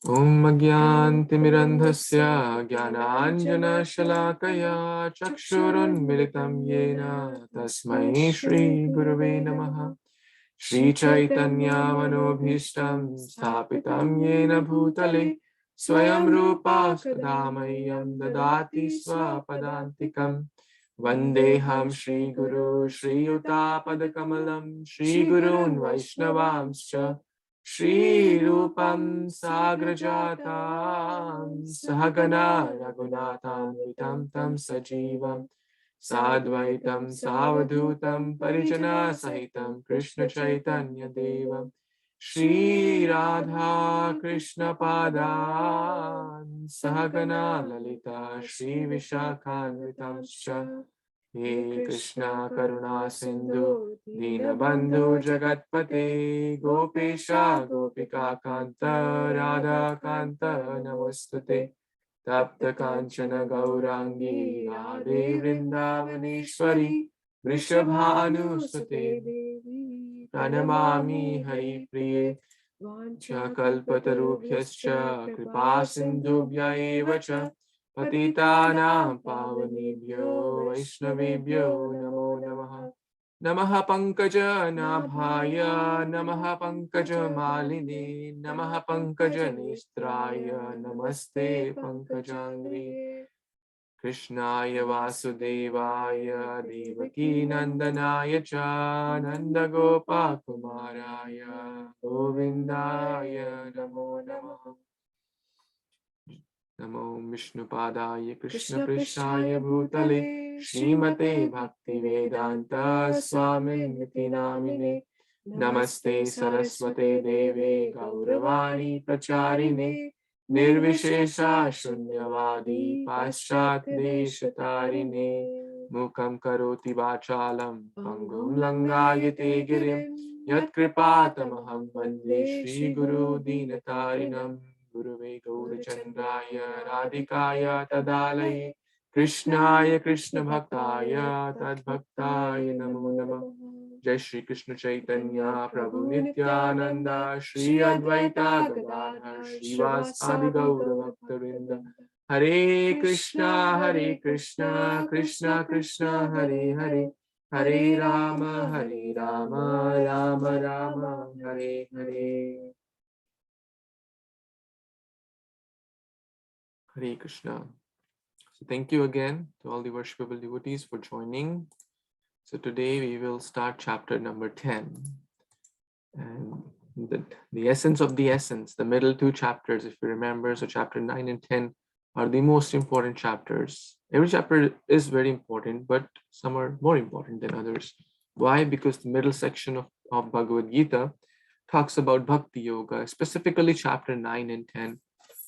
Om Agyantimirandhasya Jnananjana Shalakaya Chakshurunmilitam Yena Tasmai Shri Gurave Namaha Shri Chaitanya Manobhishtam Sthapitam Yena Bhutale Swayam Rupa Kadamayam Dadati Swapadantikam Vandeham Shri Guru Shri Yuta Padakamalam Shri Gurun Vaishnavamscha Shri Rupam Sagrajatam Sahagana Raghunatham Vitam Tam Sajivam Sadvaitam Savadhutam Parijana Sahitam Krishna Chaitanya Devam Shri Radha Krishna Padan Sahagana Lalita Shri Vishakhanvitam Scha He Krishna Karuna Sindhu Dinabandhu Jagatpate Gopesha Gopika Kanta Radha Kanta Namostate Tapta Kanchana Gaurangi Radhe Vrindavaneshwari Vrishabhanu Devi Pranamami Hari Priye Kalpatarubhyascha Kripa Sindhubhya Evacha Patitanam Pavanebhyo Vaishnavebhyo Namo Namaha Namaha Pankaja Nabhaya Namaha Pankaja Maline Namaha Pankaja Nestraya Namaste Pankajangri Krishnaya Vasudevaya Devaki Nandanaya Cha Nanda Gopa Kumaraya Govindaya Namo Namaha Namo Vishnupadaya Krishna Prishaya Bhutale Srimate Bhakti Vedanta Swaminiti Namine Namaste Saraswate Deve Gauravani Pracharine Nirvishesha Shunyavadi Paschat Deshatarine Mukam Karoti Vachalam Pangum Langayate Girim Yat Kripatamaham Vande Shri Guru Dinatarinam Gurave Gaurachandraya Radhikaya Tadalai Krishnaya Krishna Bhaktaya Tadbhaktaya Namo Namah Jai Shri Krishna Chaitanya Prabhu Nityananda Shri Advaita Gadadhar Shivas Adi Gaura Bhaktavinda Hare Krishna Krishna Krishna Hare Hare Hare Rama Rama Rama Hare Hare Hare Krishna. So thank you again to all the worshipable devotees for joining. So today we will start chapter number 10. And the essence of the essence, the middle two chapters, if you remember, so chapter 9 and 10 are the most important chapters. Every chapter is very important, but some are more important than others. Why? Because the middle section of Bhagavad Gita talks about Bhakti Yoga, specifically chapter 9 and 10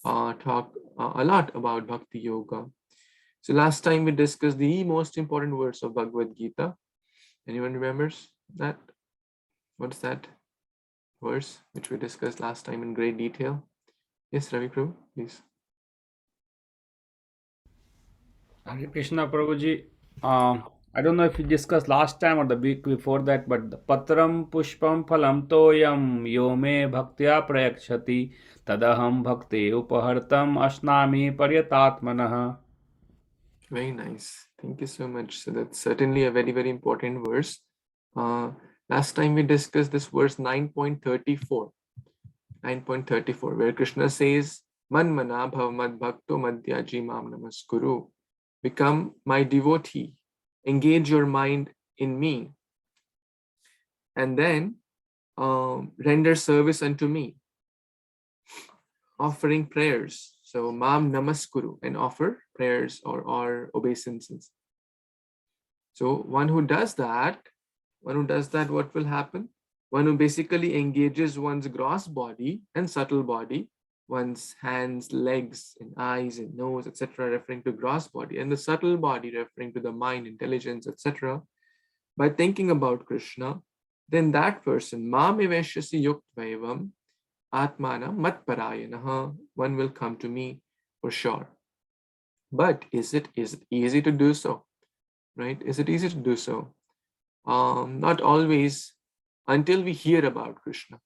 talk a lot about Bhakti Yoga. So last time we discussed the most important words of Bhagavad Gita. Anyone remembers that? What's that verse which we discussed last time in great detail? Yes, Ravi Prabhu, please. Hare Krishna Prabhuji. I don't know if we discussed last time or the week before that, but the Patram Pushpam Phalam Toyam Yome Bhaktya Prayakshati Tadaham Bhakti Upahartam Ashnami Paryatatmanah. Very nice. Thank you so much. So that's certainly a very, very important verse. Last time we discussed this verse 9.34, where Krishna says, Man mana bhavamad bhakto madhyaji mam namaskuru. Become my devotee. Engage your mind in me. And then render service unto me, offering prayers. So mam namaskuru, and offer prayers or obeisances. So one who does that, what will happen? One who basically engages one's gross body and subtle body, one's hands, legs, and eyes and nose, etc., referring to gross body, and the subtle body referring to the mind, intelligence, etc., by thinking about Krishna, then that person, mam eveshyasi yuktvaevam atmana matparayanaha, one will come to me for sure. But is it easy to do so? Right? Is it easy to do so? Not always, until we hear about Krishna.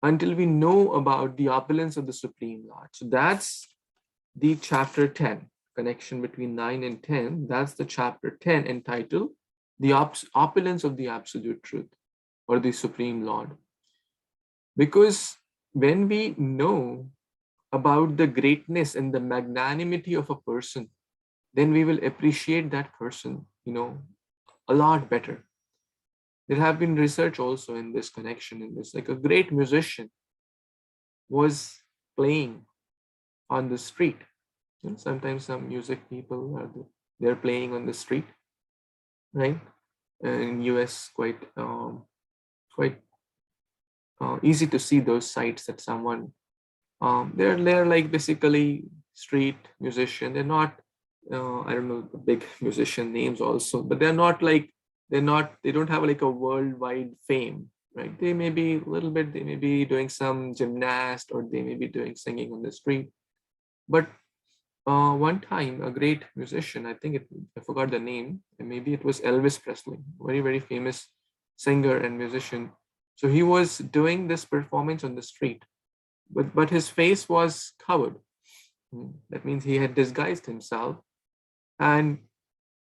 until we know about the opulence of the Supreme Lord. So that's the chapter 10, connection between 9 and 10. That's the chapter 10 entitled The Opulence of the Absolute Truth, or the Supreme Lord. Because when we know about the greatness and the magnanimity of a person, then we will appreciate that person, a lot better. There have been research also in this connection, in this, like a great musician was playing on the street. Sometimes some music people they're playing on the street, right? In US, quite easy to see those sites that someone they're like basically street musician. They're not I don't know the big musician names also, but they don't have like a worldwide fame, right? They may be a little bit, they may be doing some gymnast, or they may be doing singing on the street. But one time, a great musician, I forgot the name, and maybe it was Elvis Presley, very, very famous singer and musician. So he was doing this performance on the street, but his face was covered. That means he had disguised himself. And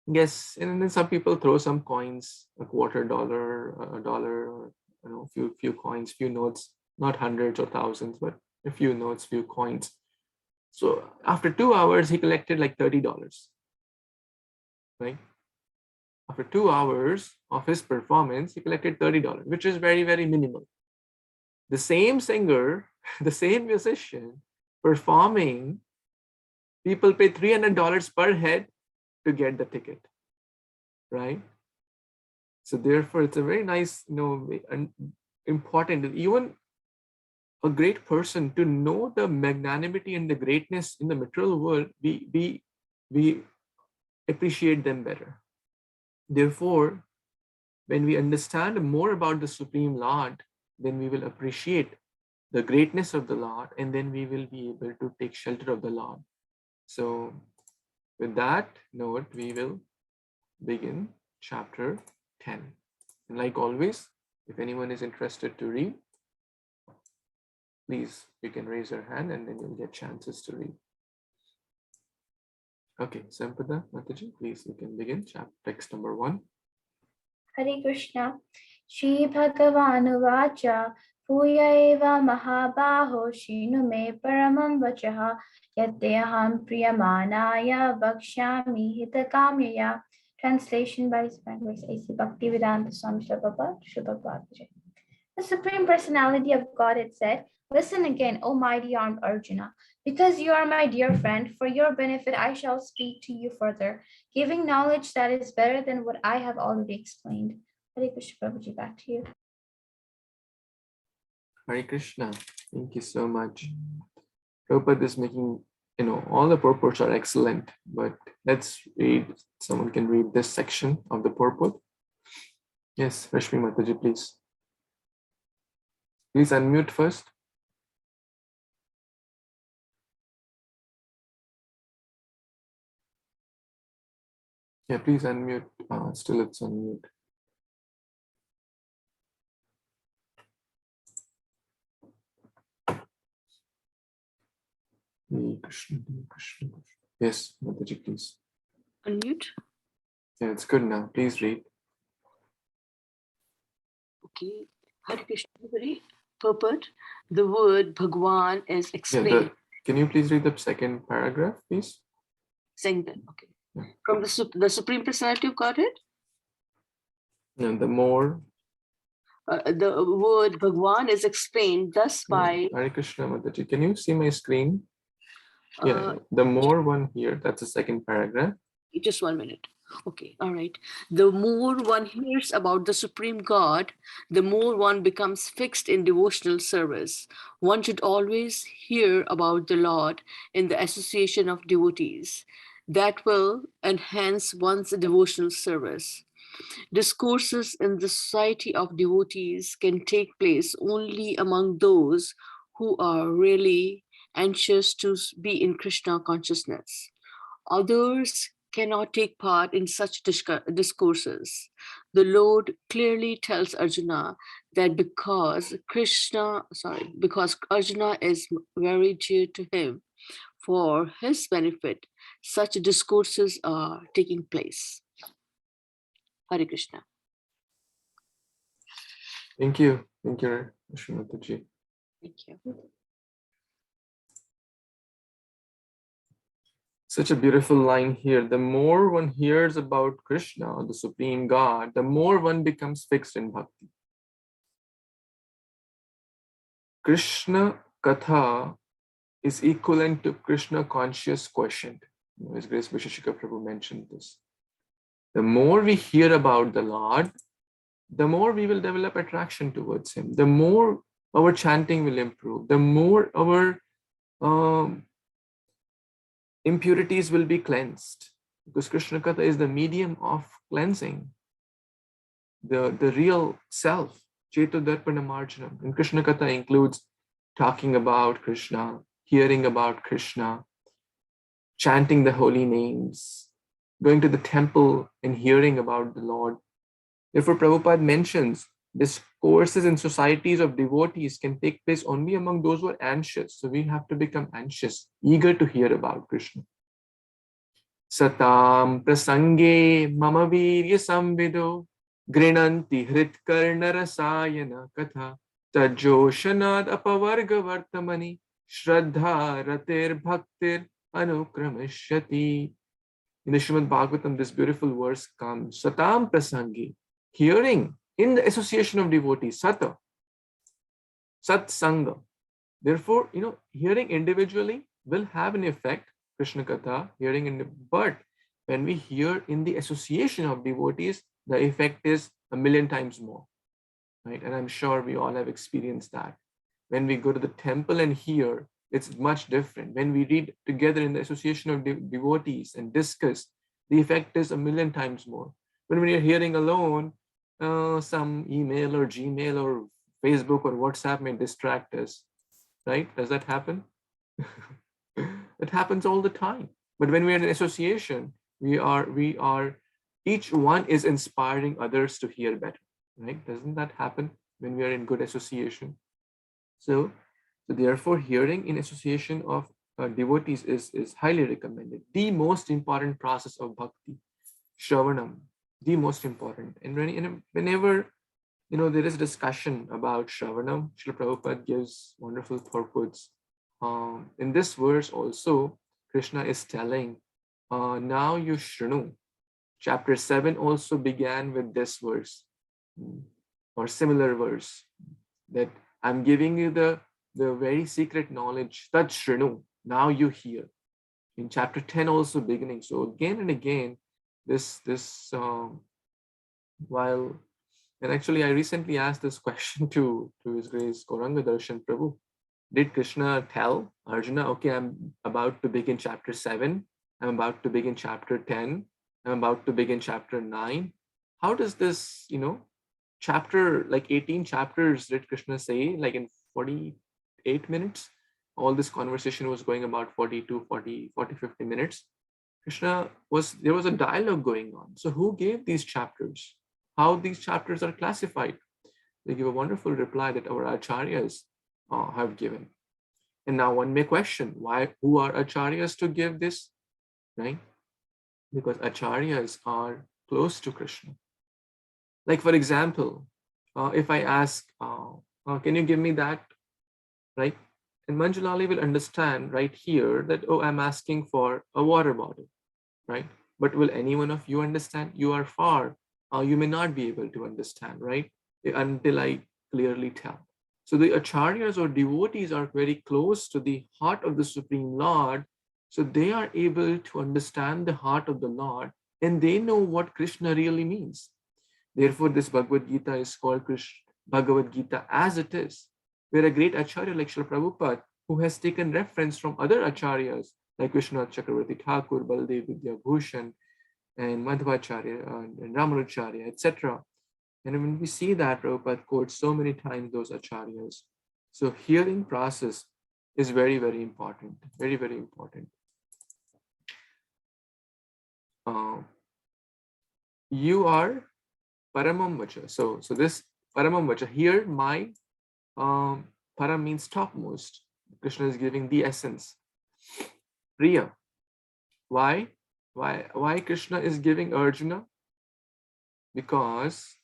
yes, and then some people throw some coins, a $quarter, a dollar, or few coins, few notes, not hundreds or thousands, but a few notes, few coins. So after 2 hours, he collected like $30, right? After 2 hours of his performance, he collected $30, which is very, very minimal. The same singer, the same musician performing, people pay $300 per head to get the ticket, right? So therefore, it's a very nice, important, even a great person to know the magnanimity and the greatness in the material world, we appreciate them better. Therefore, when we understand more about the Supreme Lord, then we will appreciate the greatness of the Lord, and then we will be able to take shelter of the Lord. So with that note, we will begin chapter 10. And like always, if anyone is interested to read, please, you can raise your hand and then you'll get chances to read. Okay, Sampada Mataji, please, you can begin text number 1. Hare Krishna. Shri Bhagavan Vacha Puya eva Mahabaho Shinu me Paramam Vachaha Yatyaham Priyamanaya Vakshyami Hitakamyaya. Translation by His friend A.C. Bhaktivedanta Swami Prabhupada, Shubha Bhakti. The Supreme Personality of Godhead said, "Listen again, O mighty armed Arjuna. Because you are my dear friend, for your benefit I shall speak to you further, giving knowledge that is better than what I have already explained." Hare Krishna, Prabhuji, back to you. Hare Krishna, thank you so much. Prabhupada is making, all the purports are excellent, but let's read, someone can read this section of the purport. Yes, Rashmi Mataji, please. Please unmute first. Yeah, please unmute. Still it's on mute. Krishna, Krishna. Yes, Mataji, please. Unmute. Yeah, it's good now. Please read. Okay. Hare Krishna, purport. The word Bhagwan is explained. Can you please read the second paragraph, please? Second, okay. Yeah. From the Supreme Personality of Godhead? No, the more. The word Bhagwan is explained thus by... Hare Krishna, Mataji. Can you see my screen? Yeah, the more one here, that's the second paragraph. Just 1 minute. Okay, all right. The more one hears about the Supreme God, the more one becomes fixed in devotional service. One should always hear about the Lord in the association of devotees. That will enhance one's devotional service. Discourses in the society of devotees can take place only among those who are really anxious to be in Krishna consciousness. Others cannot take part in such discourses. the Lord clearly tells Arjuna that because Arjuna is very dear to him, for his benefit, such discourses are taking place. Hare Krishna. Thank you. Thank you, Srimataji. Thank you. Such a beautiful line here. The more one hears about Krishna, the Supreme God, the more one becomes fixed in bhakti. Krishna Katha is equivalent to Krishna conscious quotient. His Grace Visheshika Prabhu mentioned this. The more we hear about the Lord, the more we will develop attraction towards him. The more our chanting will improve. The more our impurities will be cleansed. Because Krishna Katha is the medium of cleansing. The real self, Cheto Darpana Marjanam. And Krishna Katha includes talking about Krishna, hearing about Krishna, chanting the holy names, going to the temple and hearing about the Lord. Therefore, Prabhupada mentions discourses in societies of devotees can take place only among those who are anxious. So we have to become anxious, eager to hear about Krishna. Satam prasange mama virya samvido grinanti hritkarna rasayana katha tajoshanad apavarga vartamani shraddha ratir bhaktir anukramashyati. In the Srimad Bhagavatam, this beautiful verse comes, Satam prasangi, hearing in the association of devotees, Sata, Sat Sangha. Therefore, hearing individually will have an effect, Krishna Katha, but when we hear in the association of devotees, the effect is a million times more, right? And I'm sure we all have experienced that. When we go to the temple and hear, it's much different. When we read together in the association of devotees and discuss, the effect is a million times more. When we are hearing alone, some email or Gmail or Facebook or WhatsApp may distract us, right? Does that happen? It happens all the time. But when we are in association, we are each one is inspiring others to hear better, right? Doesn't that happen when we are in good association? So therefore, hearing in association of devotees is highly recommended. The most important process of bhakti, Shravanam, the most important. And whenever there is discussion about Shravanam, Srila Prabhupada gives wonderful purports. In this verse also, Krishna is telling, now you shrinu. Chapter 7 also began with this verse, or similar verse, that I'm giving you the very secret knowledge, Tat Shrinu, now you hear. In chapter 10 also beginning. So again and again, while, and actually I recently asked this question to His Grace Gauranga Darshan Prabhu. Did Krishna tell Arjuna, okay, I'm about to begin chapter 7, I'm about to begin chapter 10, I'm about to begin chapter 9. How does this, chapter, like 18 chapters, did Krishna say, like in 48 minutes? All this conversation was going about 42, 40, 50 minutes. There was a dialogue going on. So who gave these chapters? How these chapters are classified? They give a wonderful reply that our acharyas have given. And now one may question, who are acharyas to give this, right? Because acharyas are close to Krishna. Like for example, if I ask, can you give me that, right? And Manjulali will understand right here that, oh, I'm asking for a water bottle, right? But will any one of you understand? You are far, you may not be able to understand, right? Until I clearly tell. So the acharyas or devotees are very close to the heart of the Supreme Lord. So they are able to understand the heart of the Lord and they know what Krishna really means. Therefore, this Bhagavad Gita is called Bhagavad Gita as it is. Where a great acharya like Srila Prabhupada, who has taken reference from other acharyas like Vishwanath Chakravarti Thakur, Baldev Vidya Bhushan, and Madhvacharya, and Ramanujacharya, etc. And when we see that, Prabhupada quotes so many times those acharyas. So hearing process is very, very important. Very, very important. You are paramam vacha. So this paramam vacha here, my param means topmost. Krishna is giving the essence. Priya. Why? Why Krishna is giving Arjuna? Because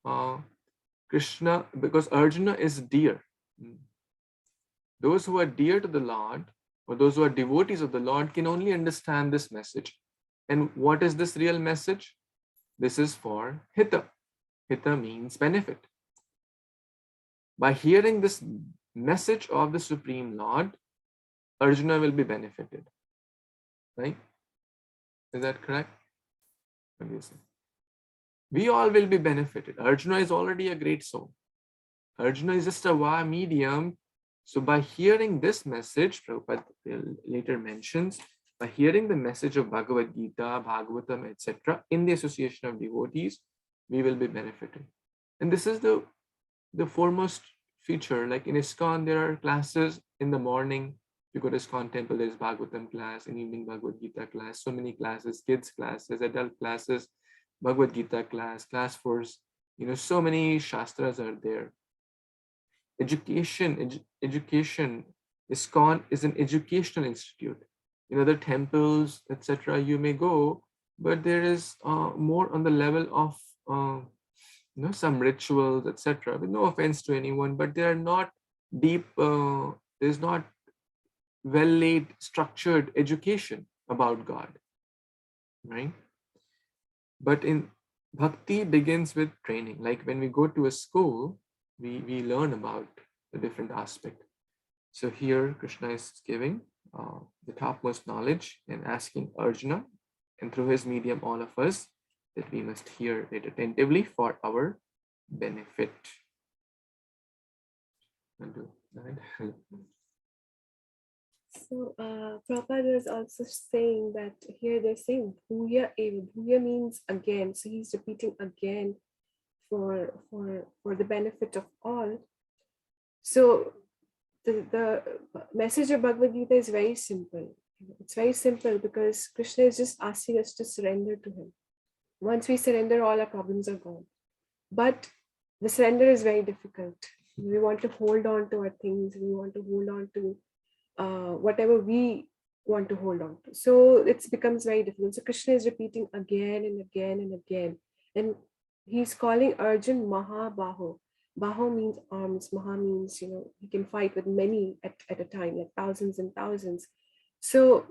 because Arjuna is dear. Those who are dear to the Lord, or those who are devotees of the Lord, can only understand this message. And what is this real message? This is for hita. Hita means benefit. By hearing this message of the Supreme Lord, Arjuna will be benefited. Right? Is that correct? What do you say? We all will be benefited. Arjuna is already a great soul. Arjuna is just a via medium. So by hearing this message, Prabhupada later mentions, by hearing the message of Bhagavad Gita, Bhagavatam, etc., in the association of devotees, we will be benefited. And this is the foremost feature. Like in ISKCON, there are classes in the morning. You go to ISKCON temple, there's Bhagavatam class, in evening Bhagavad Gita class, so many classes, kids classes, adult classes, Bhagavad Gita class force, so many shastras are there. Education, ISKCON is an educational institute. In other temples, etc., you may go, but there is more on the level of some rituals, etc. With no offense to anyone, but they are not deep. There's not well laid, structured education about God, right? But in bhakti begins with training. Like when we go to a school, we learn about the different aspect. So here Krishna is giving the topmost knowledge and asking Arjuna, and through his medium all of us, that we must hear it attentively for our benefit. So Prabhupada is also saying that here they're saying Bhuya Eva. Bhuya means again. So he's repeating again for the benefit of all. So the message of Bhagavad Gita is very simple. It's very simple because Krishna is just asking us to surrender to him. Once we surrender, all our problems are gone. But the surrender is very difficult. We want to hold on to our things. We want to hold on to whatever we want to hold on to. So it becomes very difficult. So Krishna is repeating again and again and again. And he's calling Arjun Mahabaho. Baho means arms. Maha means, he can fight with many at a time, like thousands and thousands. So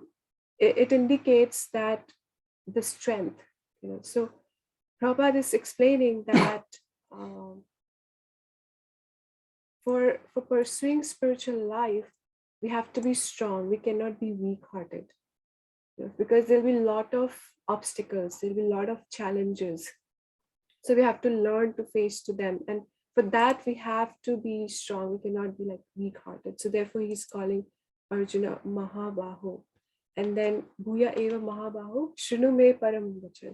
it indicates that the strength, So Prabhupada is explaining that for pursuing spiritual life, we have to be strong. We cannot be weak-hearted, because there'll be a lot of obstacles. There'll be a lot of challenges. So we have to learn to face to them. And for that, we have to be strong. We cannot be like weak-hearted. So therefore, he's calling Arjuna Mahabaho. And then Bhuya Eva Mahabaho, Shrinu me param vacha.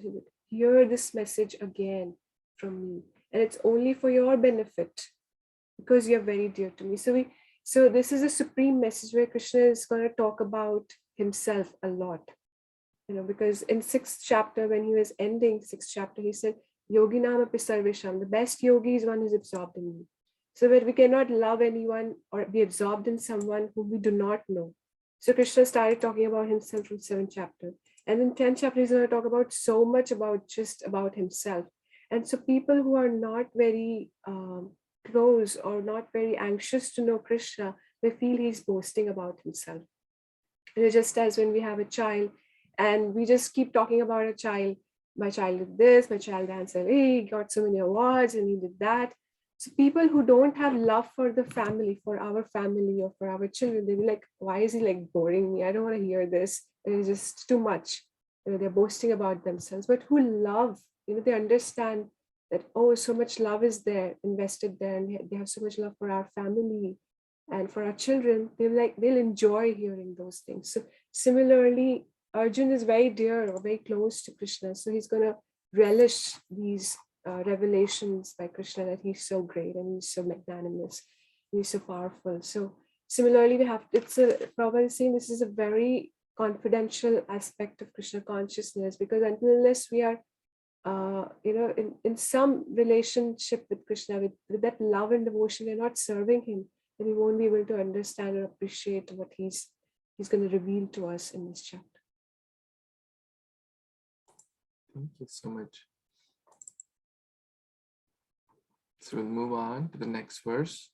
Hear this message again from me. And it's only for your benefit, because you're very dear to me. So this is a supreme message where Krishna is going to talk about himself a lot. Because in 6th chapter, when he was ending 6th chapter, he said, Yoginam api sarvesham, the best yogi is one who's absorbed in me. So that we cannot love anyone or be absorbed in someone whom we do not know. So Krishna started talking about himself from 7th chapter. And in 10th chapter, he's going to talk about so much about himself. And so people who are not very close or not very anxious to know Krishna, they feel he's boasting about himself. Just as when we have a child and we just keep talking about a child, my child did this, my child danced, he got so many awards and he did that. So people who don't have love for the family, for our family or for our children, they'll be like, why is he like boring me? I don't want to hear this. It's just too much. They're boasting about themselves, but who love, they understand that, oh, so much love is there, invested there, and they have so much love for our family and for our children. They'll enjoy hearing those things. So similarly, Arjun is very dear or very close to Krishna. So he's going to relish these revelations by Krishna, that he's so great and he's so magnanimous, he's so powerful. So similarly, Prabhupada is saying this is a very confidential aspect of Krishna consciousness, because unless we are in some relationship with Krishna, with that love and devotion, we're not serving him, then we won't be able to understand or appreciate what he's going to reveal to us in this chapter. Thank you so much. So we'll move on to the next verse.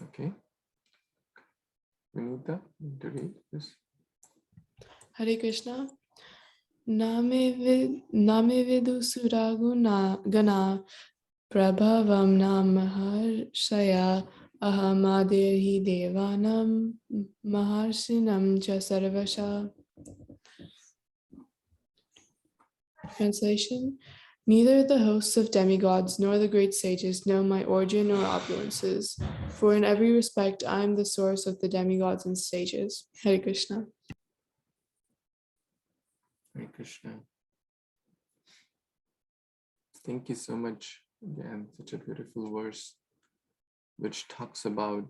Okay. Vinita, to read this. Hare Krishna. Name vidu suraguna gana prabhavam namaharshaya ahamadirhi devanam maharsinam cha sarvasha. Translation. Neither the hosts of demigods nor the great sages know my origin or opulences, for in every respect I am the source of the demigods and sages. Hare Krishna. Hare Krishna. Thank you so much. Again, such a beautiful verse which talks about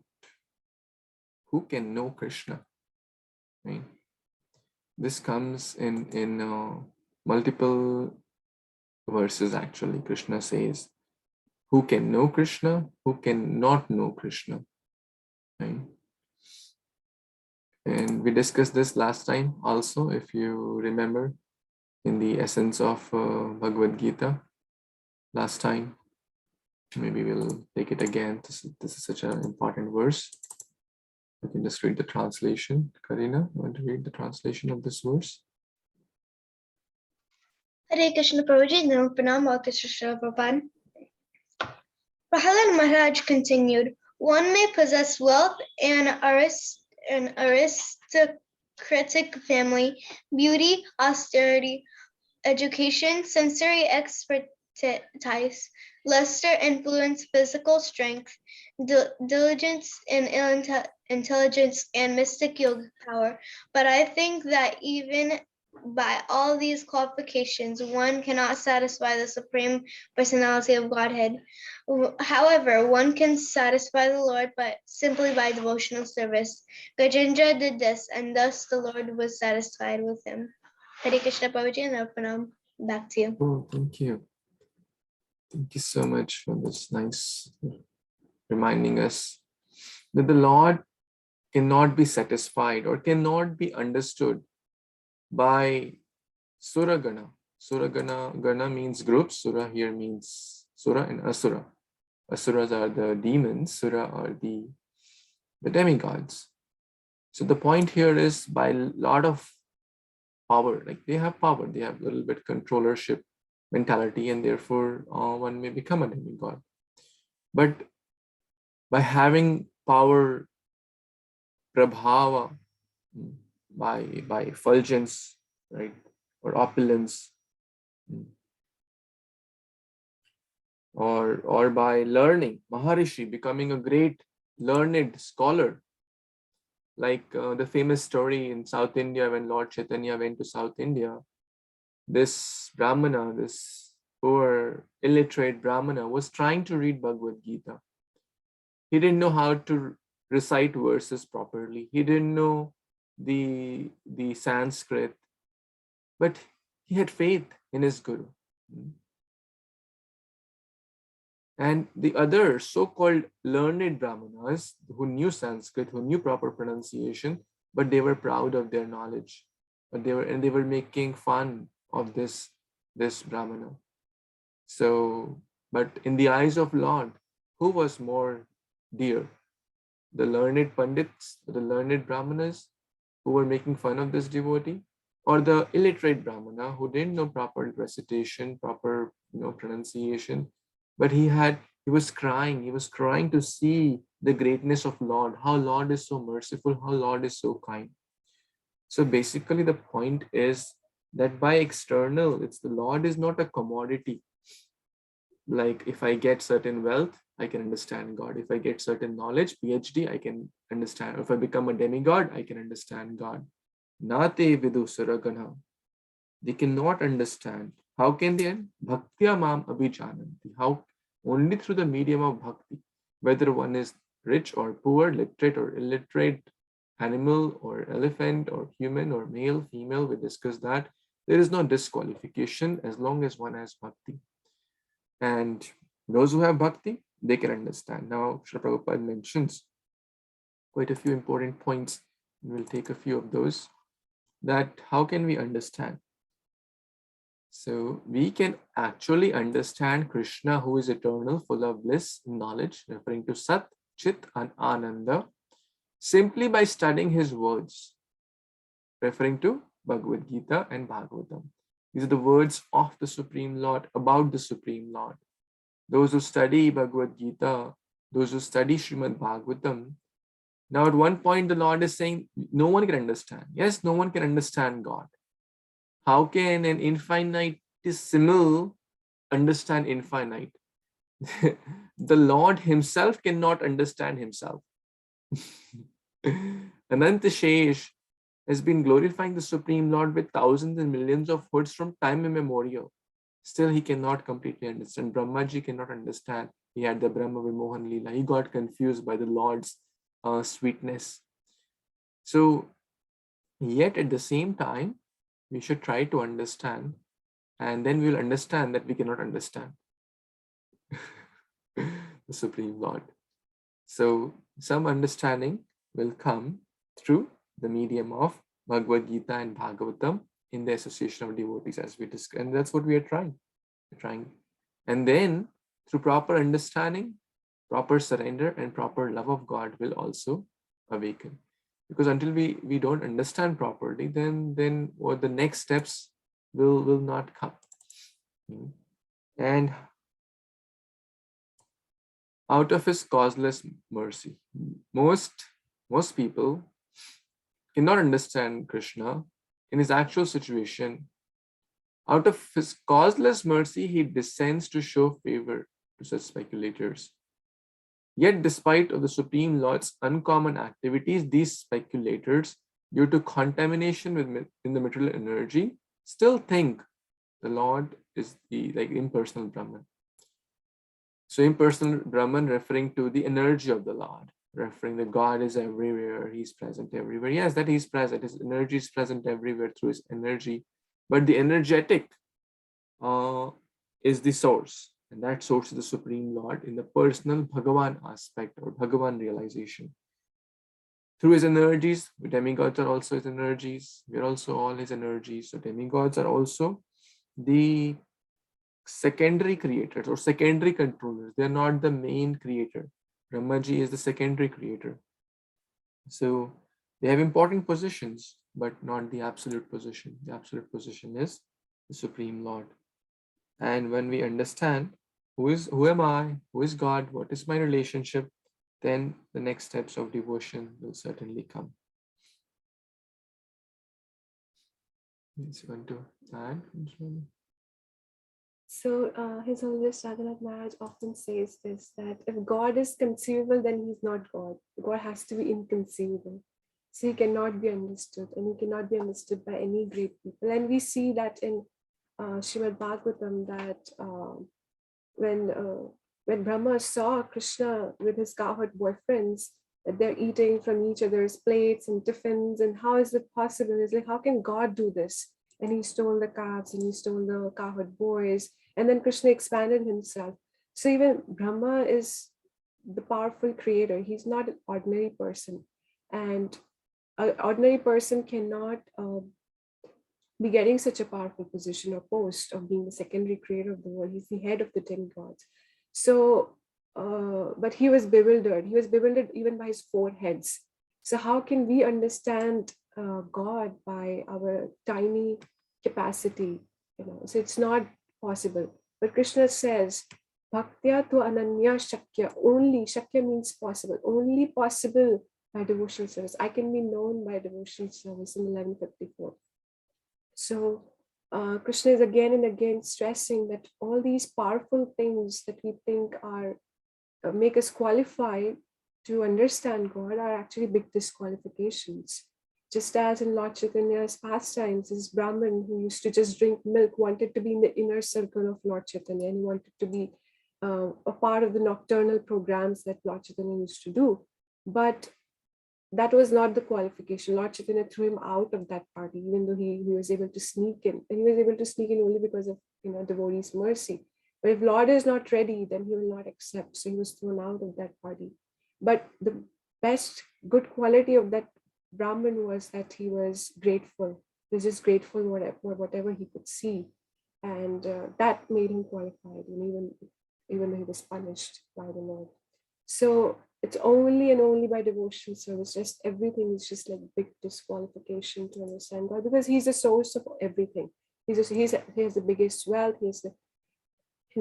who can know Krishna. Right? This comes in multiple verses actually. Krishna says, who can know Krishna, who can not know Krishna. Right? And we discussed this last time also, if you remember, in the essence of Bhagavad Gita last time. Maybe we'll take it again. This is such an important verse. You can just read the translation. Karina, you want to read the translation of this verse? Hare Krishna Prabhuji, Pranam Krishna Prabhupada. Prahalad Maharaj continued, one may possess wealth and an aristocratic family, beauty, austerity, education, sensory expertise, luster, influence, physical strength, diligence, and intelligence, and mystic yoga power. But I think that even by all these qualifications, one cannot satisfy the Supreme Personality of Godhead. However, one can satisfy the Lord simply by devotional service. Gajendra did this, and thus the Lord was satisfied with him. Hare Krishna Prabhuji and Arpanam. Back to you. Oh, thank you. Thank you so much for this nice reminding us that the Lord cannot be satisfied or cannot be understood by Suragana. Gana means groups. Sura here means Sura and Asura. Asuras are the demons. Sura are the demigods. So the point here is by a lot of power, like they have power, they have a little bit controllership mentality, and therefore one may become a demigod. But by having power, prabhava, by effulgence, right, or opulence, or by learning, Maharishi, becoming a great learned scholar, like the famous story in South India when Lord Chaitanya went to South India. This Brahmana, this poor illiterate Brahmana, was trying to read Bhagavad Gita. He didn't know how to recite verses properly. He didn't know the Sanskrit, but he had faith in his Guru. And the other so-called learned Brahmanas who knew Sanskrit, who knew proper pronunciation, but they were proud of their knowledge. But they were making fun of this Brahmana. So, but in the eyes of Lord, who was more dear? The learned Pandits, the learned Brahmanas who were making fun of this devotee, or the illiterate Brahmana who didn't know proper recitation, proper pronunciation, but he was crying to see the greatness of Lord, how Lord is so merciful, how Lord is so kind. So basically the point is that by external, the Lord is not a commodity. Like if I get certain wealth, I can understand God. If I get certain knowledge, PhD, I can understand. If I become a demigod, I can understand God. Nate vidu suragana. They cannot understand. How can they? Bhaktya mam abhijananti. How? Only through the medium of bhakti. Whether one is rich or poor, literate or illiterate, animal or elephant or human or male, female, we discussed that. There is no disqualification as long as one has bhakti. And those who have bhakti, they can understand. Now, Srila Prabhupada mentions quite a few important points. We'll take a few of those. That how can we understand? So we can actually understand Krishna, who is eternal, full of bliss, knowledge, referring to Sat, Chit, and Ananda, simply by studying his words, referring to Bhagavad Gita and Bhagavatam. These are the words of the Supreme Lord, about the Supreme Lord. Those who study Bhagavad Gita, those who study Srimad Bhagavatam, now at one point the Lord is saying, no one can understand. Yes, no one can understand God. How can an infinitesimal understand infinite? The Lord himself cannot understand himself. Ananta Shesh has been glorifying the Supreme Lord with thousands and millions of hoods from time immemorial. Still, he cannot completely understand. Brahmaji cannot understand. He had the Brahma Vimohan Leela. He got confused by the Lord's sweetness. So, yet at the same time, we should try to understand, and then we will understand that we cannot understand the Supreme Lord. So, some understanding will come through the medium of Bhagavad Gita and Bhagavatam in the association of devotees, as we discussed. And that's what we are trying. And then through proper understanding, proper surrender, and proper love of God will also awaken. Because until we don't understand properly, then what the next steps will not come. And out of his causeless mercy, most people cannot understand Krishna in his actual situation. Out of his causeless mercy, he descends to show favor to such speculators. Yet, despite of the Supreme Lord's uncommon activities, these speculators, due to contamination in the material energy, still think the Lord is the impersonal Brahman. So, impersonal Brahman referring to the energy of the Lord, referring that God is everywhere, he's present everywhere. Yes, that he's present, his energy is present everywhere through his energy, but the energetic is the source, and that source is the Supreme Lord in the personal Bhagavan aspect or Bhagavan realization. Through his energies, demigods are also his energies, we are also all his energies. So demigods are also the secondary creators or secondary controllers. They are not the main creator. Brahmaji is the secondary creator. So they have important positions, but not the absolute position. The absolute position is the Supreme Lord. And when we understand who am I, who is God, what is my relationship, then the next steps of devotion will certainly come. Is going to add? So His Holiness Raghunath Maharaj often says this, that if God is conceivable, then he's not God. God has to be inconceivable. So he cannot be understood, and he cannot be understood by any great people. And we see that in Srimad Bhagavatam, that when Brahma saw Krishna with his cowherd boyfriends, that they're eating from each other's plates and tiffins, and how is it possible? It's like, how can God do this? And he stole the calves and he stole the cowherd boys, and then Krishna expanded himself. So even Brahma is the powerful creator. He's not an ordinary person, and an ordinary person cannot be getting such a powerful position or post of being the secondary creator of the world. He's the head of the demigods. So, but he was bewildered. He was bewildered even by his four heads. So how can we understand God by our tiny capacity? So it's not possible. But Krishna says, Bhaktya tu ananya shakya. Only, shakya means possible. Only possible by devotional service. I can be known by devotional service in 1154. So Krishna is again and again stressing that all these powerful things that we think are make us qualified to understand God are actually big disqualifications. Just as in Lord Chaitanya's pastimes, this Brahmin who used to just drink milk wanted to be in the inner circle of Lord Chaitanya, and he wanted to be a part of the nocturnal programs that Lord Chaitanya used to do. But that was not the qualification. Lord Chaitanya threw him out of that party, even though he was able to sneak in. And he was able to sneak in only because of devotees' mercy. But if Lord is not ready, then he will not accept. So he was thrown out of that party. But the best good quality of that Brahmin was that he was grateful. He was just grateful for whatever he could see. And that made him qualified, and even though he was punished by the Lord. So it's only and only by devotional service. Just everything is just like big disqualification to understand God, because He's the source of everything. He has the biggest wealth. He's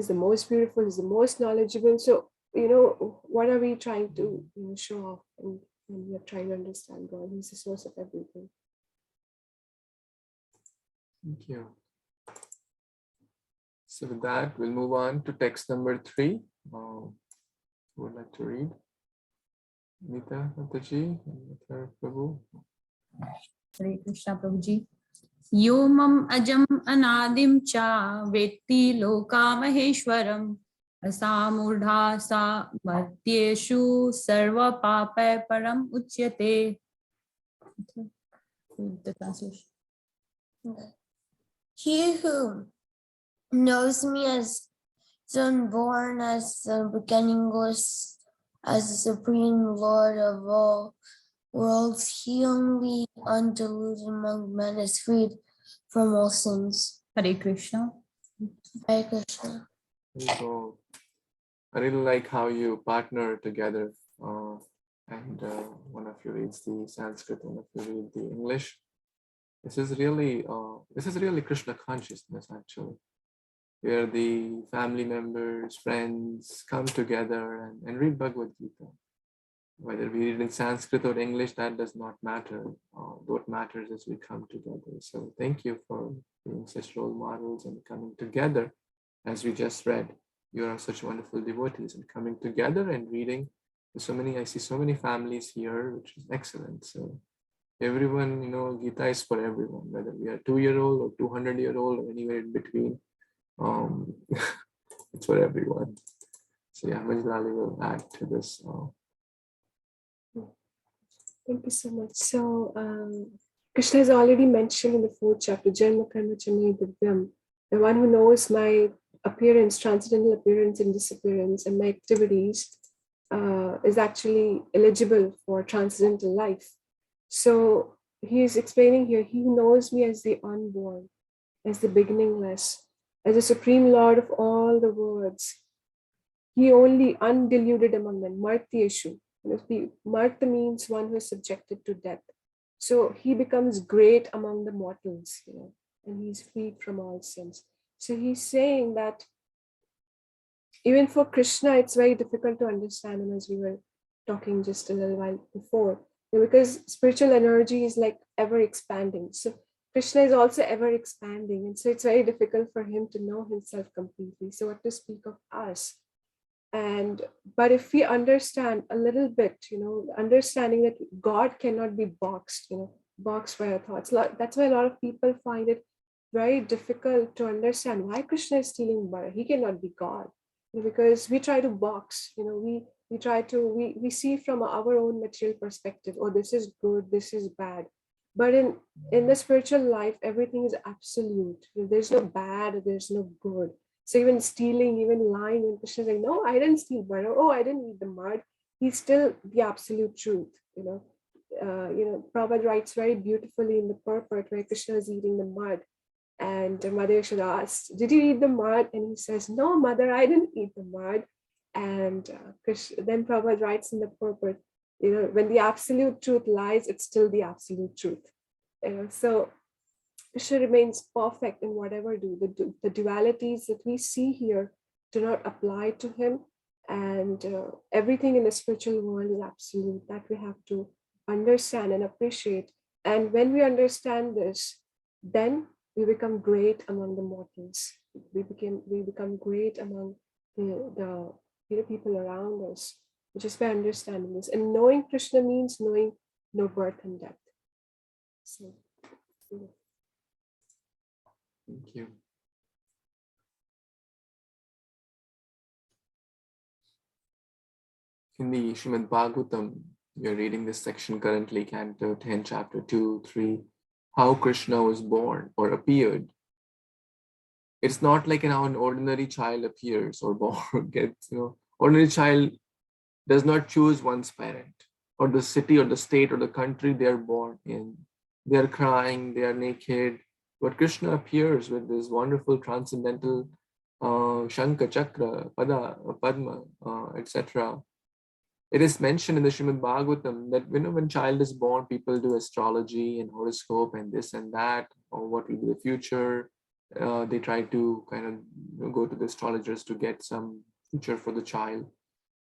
the most beautiful. He's the most knowledgeable. So what are we trying to show off? And we are trying to understand God. He's the source of everything. Thank you. So with that, we'll move on to text number 3. Who would like to read? Nita, Mataji, Prabhu. Hare Krishna Prabhuji. Yomam ajam anadim cha vetti loka maheshwaram asamurdha sa madhyeshu sarva papa param uchyate. The translation. He who knows me as the unborn, as the beginningless, as the supreme Lord of all worlds, he only undiluted among men is freed from all sins. Hare Krishna. Hare Krishna. So I really like how you partner together, and one of you reads the Sanskrit, one of you read the English. This is really Krishna consciousness, actually, where the family members, friends come together and read Bhagavad Gita. Whether we read in Sanskrit or English, that does not matter. What matters is we come together. So thank you for being such role models and coming together. As we just read, you are such wonderful devotees and coming together and reading. I see so many families here, which is excellent. So everyone, Gita is for everyone, whether we are 2-year-old or 200-year-old or anywhere in between. It's for everyone. So yeah, Manjulali will add to this. Thank you so much. So Krishna has already mentioned in the 4th chapter, Janma Karma Chanai Divyam, the one who knows my appearance, transcendental appearance and disappearance, and my activities is actually eligible for transcendental life. So he is explaining here, he knows me as the unborn, as the beginningless, as the supreme Lord of all the worlds. He only undiluted among men, Martyeshu. Martha means one who is subjected to death. So he becomes great among the mortals, and he's freed from all sins. So he's saying that even for Krishna, it's very difficult to understand him, as we were talking just a little while before, because spiritual energy is like ever expanding. So Krishna is also ever expanding. And so it's very difficult for him to know himself completely. So what to speak of us? But if we understand a little bit, understanding that God cannot be boxed, boxed by our thoughts. That's why a lot of people find it very difficult to understand why Krishna is stealing butter. He cannot be God, because we try to box, we see from our own material perspective, oh, this is good, this is bad. But in the spiritual life, everything is absolute. There's no bad, there's no good. So even stealing, even lying, when Krishna is like, no, I didn't steal butter. Oh, I didn't eat the mud. He's still the absolute truth. Prabhupada writes very beautifully in the purport where Krishna is eating the mud, and Mother Yashoda asks, did you eat the mud? And he says, no, Mother, I didn't eat the mud. And then Prabhupada writes in the purport, when the absolute truth lies, it's still the absolute truth. So Krishna remains perfect in whatever do. The dualities that we see here do not apply to him, and everything in the spiritual world is absolute. That we have to understand and appreciate. And when we understand this, then we become great among the mortals. We become great among the people around us, just by understanding this. And knowing Krishna means knowing no birth and death. So. Thank you. In the Srimad Bhagavatam, We are reading this section currently, Canto 10, Chapter 2, 3, how Krishna was born or appeared. It's not like how an ordinary child appears or born gets, ordinary child does not choose one's parent or the city or the state or the country they are born in. They are crying, they are naked. But Krishna appears with this wonderful transcendental Shankha, Chakra, Padma, etc. It is mentioned in the Srimad Bhagavatam that when child is born, people do astrology and horoscope and this and that, or what will be the future. They try to kind of go to the astrologers to get some future for the child.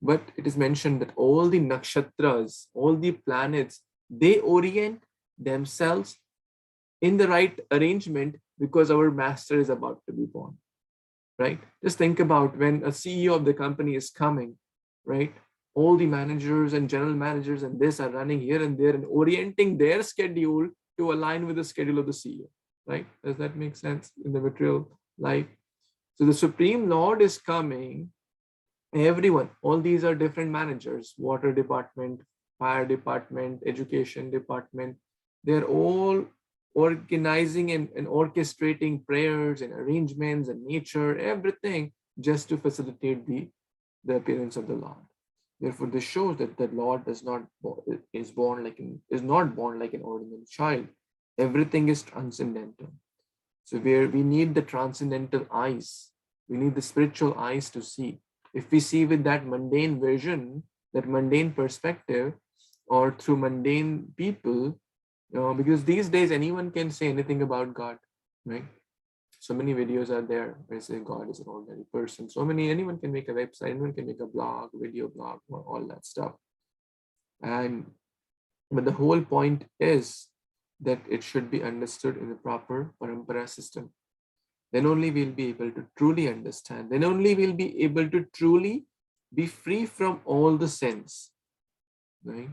But it is mentioned that all the nakshatras, all the planets, they orient themselves in the right arrangement because our master is about to be born, right? Just think about when a CEO of the company is coming, right? All the managers and general managers and this are running here and there and orienting their schedule to align with the schedule of the CEO, right? Does that make sense in the material life? So the Supreme Lord is coming. Everyone, all these are different managers, water department, fire department, education department. They're all organizing and orchestrating prayers and arrangements and nature, everything just to facilitate the appearance of the Lord. Therefore, this shows that the Lord is not born like an ordinary child. Everything is transcendental. So we need the transcendental eyes. We need the spiritual eyes to see. If we see with that mundane vision, that mundane perspective, or through mundane people, because these days anyone can say anything about God, right? So many videos are there where say God is an ordinary person. Anyone can make a website, anyone can make a blog, video blog, all that stuff. But the whole point is that it should be understood in the proper parampara system. Then only we'll be able to truly understand. Then only we'll be able to truly be free from all the sins, right?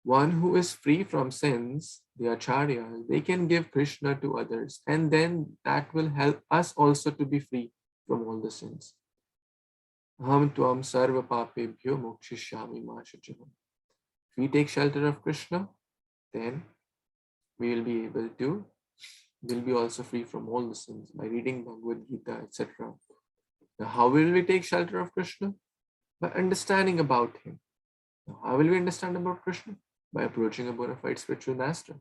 One who is free from sins, the acharyas, they can give Krishna to others, and then that will help us also to be free from all the sins. Aham tvam sarva papebhyo mokshishyami ma shachaham. If we take shelter of Krishna, then we will be able to, we'll be also free from all the sins by reading Bhagavad Gita, etc. Now, how will we take shelter of Krishna? By understanding about him. Now, how will we understand about Krishna? By approaching a bona fide spiritual master.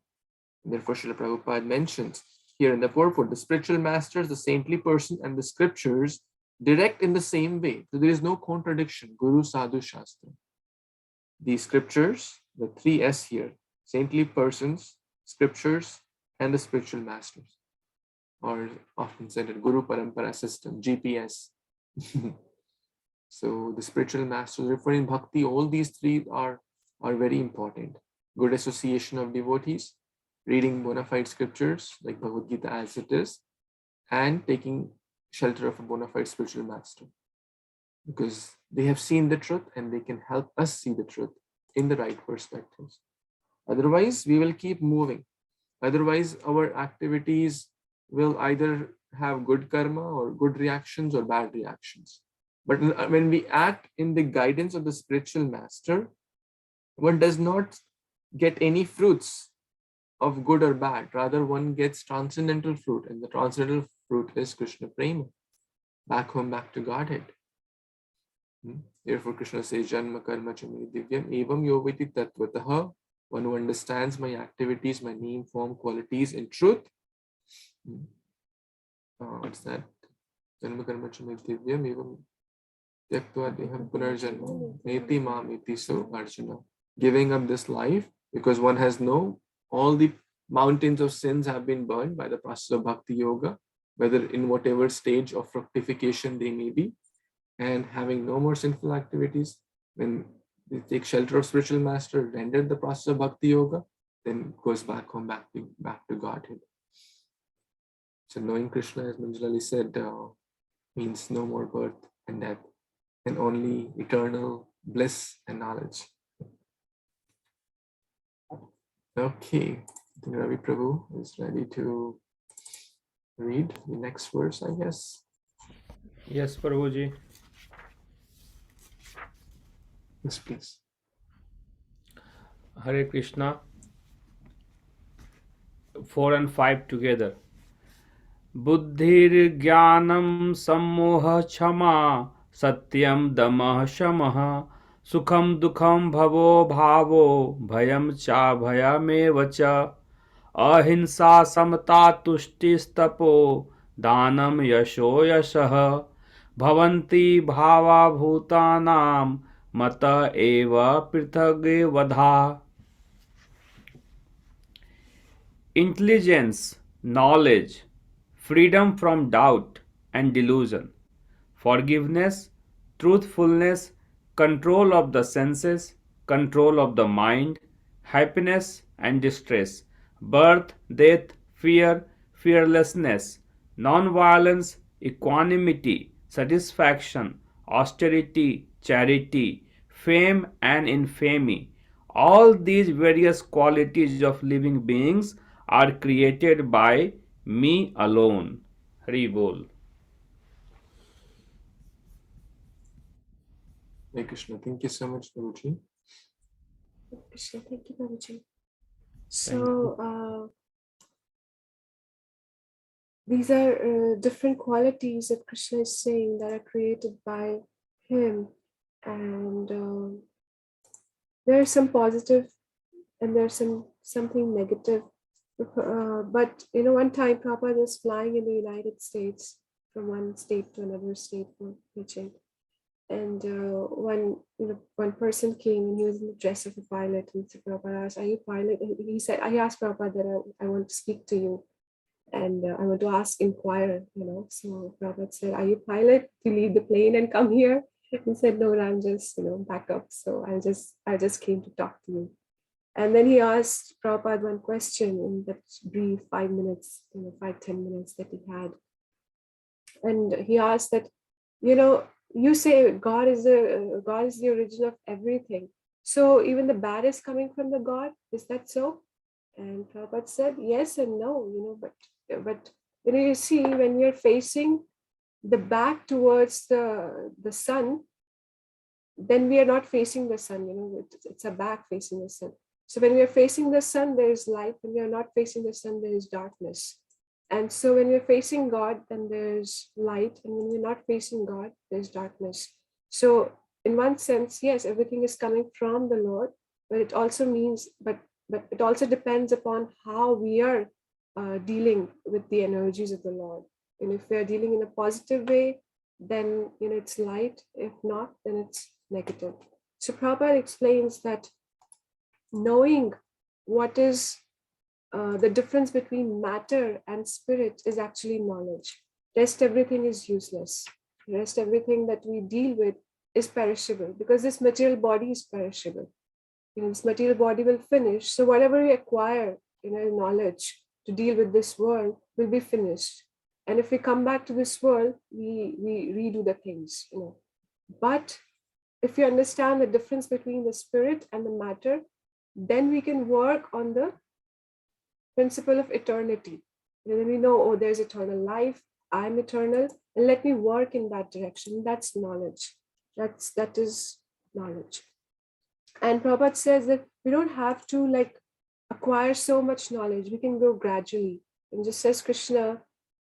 And therefore, Srila Prabhupada mentions here in the purport, the spiritual masters, the saintly person, and the scriptures direct in the same way. So there is no contradiction. Guru, Sadhu, Shastra. The scriptures, the 3S here, saintly persons, scriptures, and the spiritual masters, or often said in Guru Parampara system, GPS. So the spiritual masters, referring bhakti, all these three are very important. Good association of devotees, reading bona fide scriptures like Bhagavad Gita as it is, and taking shelter of a bona fide spiritual master, because they have seen the truth and they can help us see the truth in the right perspectives. Otherwise, we will keep moving. Otherwise, our activities will either have good karma or good reactions or bad reactions. But when we act in the guidance of the spiritual master, one does not get any fruits of good or bad. Rather, one gets transcendental fruit, and the transcendental fruit is Krishna Prema. Back home, back to Godhead. Therefore, Krishna says, Janma karma chame divyam evam yoviti tattvataha. One who understands my activities, my name, form, qualities in truth. What's that? Janma karma chame divyam evam tyaktva deham punarjanma neti mam iti so arjuna. Giving up this life because one has all the mountains of sins have been burned by the process of bhakti yoga, whether in whatever stage of fructification they may be, and having no more sinful activities. When they take shelter of spiritual master, render the process of bhakti yoga, then goes back home, back to Godhead. So knowing Krishna, as Manjulali said, means no more birth and death, and only eternal bliss and knowledge. Okay, I think Ravi Prabhu is ready to read the next verse, I guess. Yes, Prabhuji. Yes, please. Hare Krishna. 4 and 5 together. Buddhir jnanam sammoha chama satyam damah shamah sukham dukham bhavo bhavo bhayam cha bhayameva cha ahimsa samata tushtistapo danam yasho yashah bhavanti bhava bhutanam mata eva prithage vadha. Intelligence, knowledge, freedom from doubt and delusion, forgiveness, truthfulness, control of the senses, control of the mind, happiness and distress, birth, death, fear, fearlessness, non-violence, equanimity, satisfaction, austerity, charity, fame and infamy. All these various qualities of living beings are created by me alone. Hari Bol. Hare Krishna. Thank you so much, Guruji. Krishna, thank you, Babaji. Thank you. So these are different qualities that Krishna is saying that are created by him, and there are some positive and there's something negative. But one time Prabhupada was flying in the United States from one state to another state for preaching, and one person came and he was in the dress of a pilot, and so Prabhupada asked, "Are you pilot?" And he said, "I asked Prabhupada that I want to speak to you, and I want to inquire. So Prabhupada said, "Are you pilot to leave the plane and come here?" He said, "No, I'm just backup. So I just came to talk to you." And then he asked Prabhupada one question in that brief 5 minutes, 5-10 minutes that he had. And he asked that, you say God is the origin of everything. So even the bad is coming from the God. Is that so? And Prabhupada said, yes and no, but you see, when you're facing the back towards the sun, then we are not facing the sun, it's a back facing the sun. So when we are facing the sun, there is light. When we are not facing the sun, there is darkness. And so when we're facing God, then there's light. And when we're not facing God, there's darkness. So in one sense, yes, everything is coming from the Lord, but it also means, but it also depends upon how we are dealing with the energies of the Lord. And if we are dealing in a positive way, then it's light. If not, then it's negative. So Prabhupada explains that knowing what is the difference between matter and spirit is actually knowledge. Rest everything is useless. Rest everything that we deal with is perishable, because this material body is perishable. This material body will finish. So whatever we acquire, knowledge to deal with this world will be finished. And if we come back to this world, we redo the things. But if you understand the difference between the spirit and the matter, then we can work on the principle of eternity. And then we know, oh, there's eternal life, I'm eternal, and let me work in that direction. That's knowledge. That is knowledge. And Prabhupada says that we don't have to acquire so much knowledge. We can go gradually. And just says Krishna,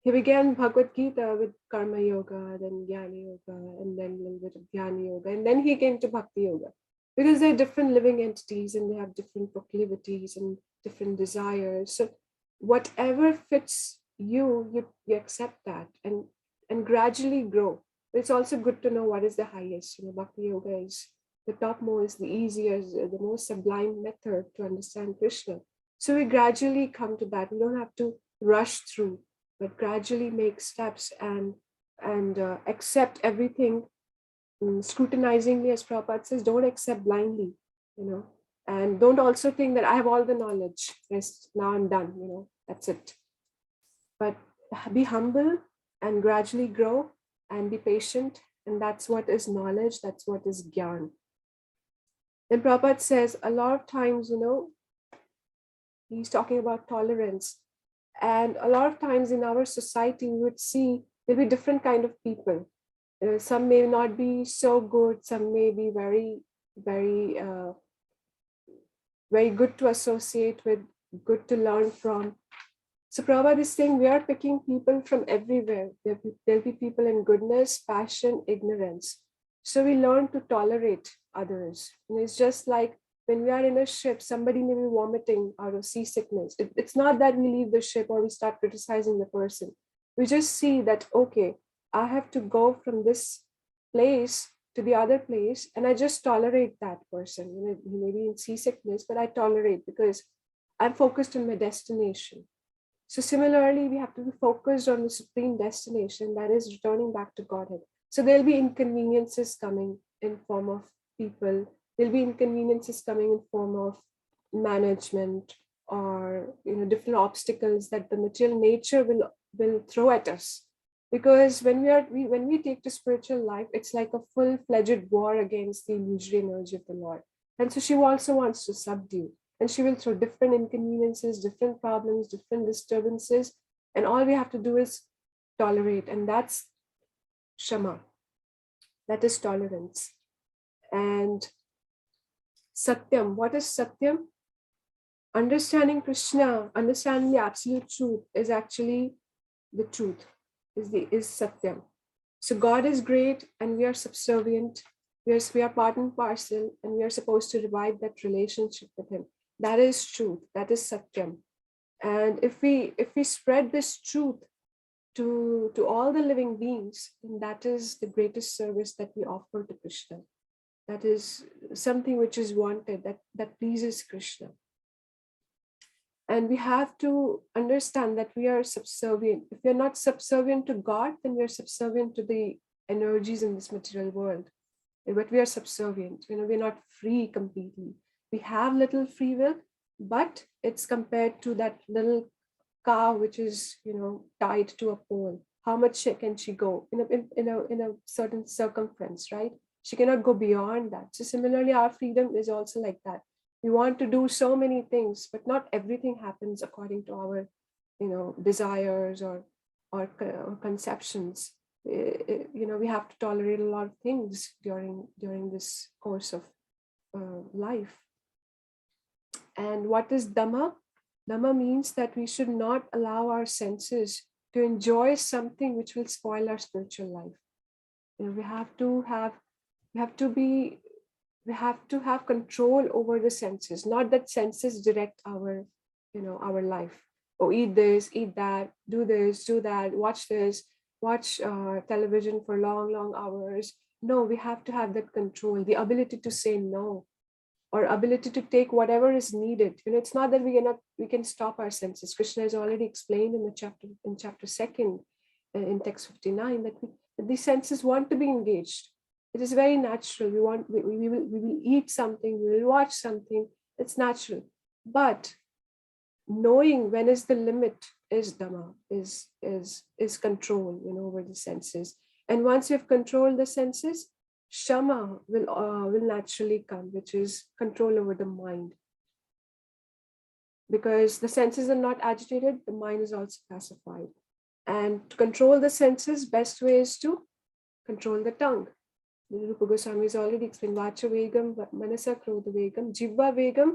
he began Bhagavad Gita with Karma Yoga, then Jnana Yoga, and then a little bit of Jnana Yoga, and then he came to Bhakti Yoga. Because they're different living entities and they have different proclivities and different desires. So whatever fits you accept that and gradually grow. But it's also good to know what is the highest. Bhakti Yoga is the topmost, the easiest, the most sublime method to understand Krishna. So we gradually come to that. We don't have to rush through, but gradually make steps and accept everything scrutinizingly, as Prabhupada says. Don't accept blindly, and don't also think that I have all the knowledge. Yes, now I'm done, that's it. But be humble and gradually grow and be patient. And that's what is knowledge. That's what is Gyan. Then Prabhupada says a lot of times, he's talking about tolerance. And a lot of times in our society, we would see there'll be different kind of people. Some may not be so good. Some may be very, very very good to associate with, good to learn from. So Prabhupada is saying we are picking people from everywhere. There'll be people in goodness, passion, ignorance. So we learn to tolerate others. And it's just like when we are in a ship, somebody may be vomiting out of seasickness. It's not that we leave the ship or we start criticizing the person. We just see that, okay, I have to go from this place to the other place, and I just tolerate that person. He may be in seasickness, but I tolerate because I'm focused on my destination. So similarly, we have to be focused on the supreme destination, that is returning back to Godhead. So there'll be inconveniences coming in form of people. There'll be inconveniences coming in form of management, or different obstacles that the material nature will throw at us. Because when we take to spiritual life, it's like a full-fledged war against the illusory energy of the Lord. And so she also wants to subdue. And she will throw different inconveniences, different problems, different disturbances. And all we have to do is tolerate. And that's Shama. That is tolerance. And Satyam. What is Satyam? Understanding Krishna, understanding the absolute truth is actually the truth, is Satyam. So God is great and we are subservient. We are part and parcel, and we are supposed to revive that relationship with Him. That is truth. That is Satyam. And if we spread this truth to all the living beings, then that is the greatest service that we offer to Krishna. That is something which is wanted, that pleases Krishna. And we have to understand that we are subservient. If we are not subservient to God, then we are subservient to the energies in this material world. But we are subservient. We're not free completely. We have little free will, but it's compared to that little cow which is tied to a pole. How much can she go in a certain circumference, right? She cannot go beyond that. So similarly, our freedom is also like that. We want to do so many things, but not everything happens according to our desires or conceptions. We have to tolerate a lot of things during this course of life. And what is Dhamma? Dhamma means that we should not allow our senses to enjoy something which will spoil our spiritual life. We have to have control over the senses, not that senses direct our life. Oh, eat this, eat that, do this, do that, watch this, watch television for long hours. No, we have to have that control, the ability to say no, or ability to take whatever is needed. It's not that we can stop our senses. Krishna has already explained in chapter 2 in text 59 that these senses want to be engaged. It is very natural. We will eat something, we will watch something. It's natural. But knowing when is the limit is Dhamma, is control, over the senses. And once you've controlled the senses, Shama will naturally come, which is control over the mind. Because the senses are not agitated, the mind is also pacified. And to control the senses, best way is to control the tongue. Rupa Goswami has already explained, Vacha Vegam, Manasa Krodha Vegam, Jivva Vegam,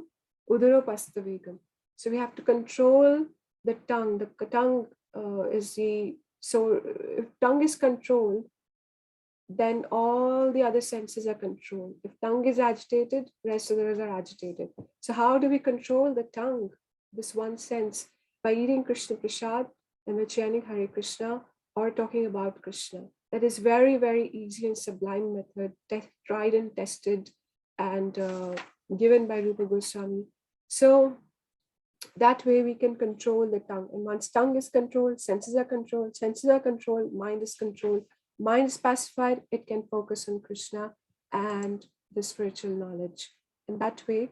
Udaro Pasta Vegam. So we have to control the tongue. The tongue so if tongue is controlled, then all the other senses are controlled. If tongue is agitated, rest of those are agitated. So how do we control the tongue, this one sense? By eating Krishna Prasad and by chanting Hare Krishna or talking about Krishna. That is very, very easy and sublime method, tried and tested and given by Rupa Goswami. So that way we can control the tongue. And once tongue is controlled, senses are controlled, mind is controlled, mind is pacified, it can focus on Krishna and the spiritual knowledge. And that way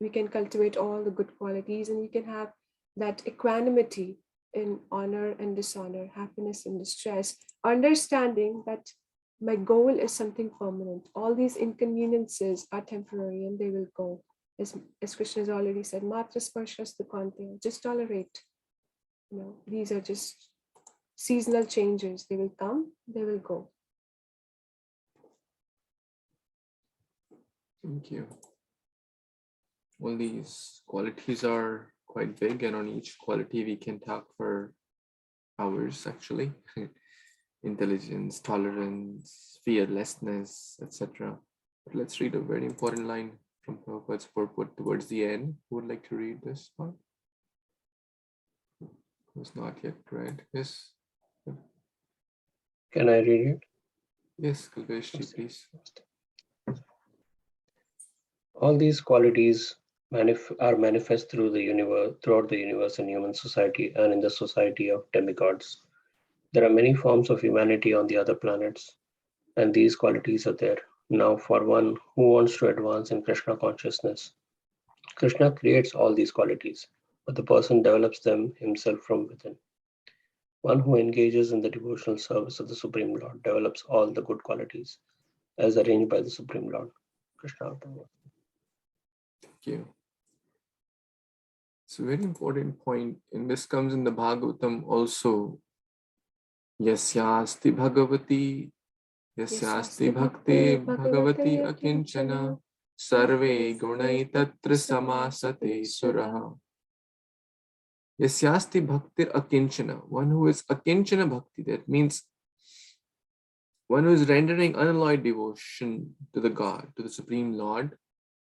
we can cultivate all the good qualities, and we can have that equanimity in honor and dishonor, happiness and distress, understanding that my goal is something permanent. All these inconveniences are temporary and they will go. As Krishna has already said, Matra Sparshas Dukante, just tolerate. These are just seasonal changes. They will come, they will go. Thank you. all these qualities are quite big, and on each quality we can talk for hours actually. Intelligence, tolerance, fearlessness, etc. But let's read a very important line from Prabhupada's purport towards the end. Who would like to read this part? Who's not yet read? Yes. Can I read it? Yes, Kalpeshji, please. All these qualities are manifest through the universe, throughout the universe in human society and in the society of demigods. There are many forms of humanity on the other planets, and these qualities are there. Now, for one who wants to advance in Krishna consciousness, Krishna creates all these qualities, but the person develops them himself from within. One who engages in the devotional service of the Supreme Lord develops all the good qualities as arranged by the Supreme Lord. Krishna. Thank you. It's a very important point, and this comes in the Bhagavatam also. Yasyasti Bhagavati, Yasyasti Bhakti Bhagavati Akinchana, Sarve Gunai Tatra Samasate Suraha. Yasyasti Bhakti Akinchana, one who is Akinchana Bhakti, that means one who is rendering unalloyed devotion to the God, to the Supreme Lord.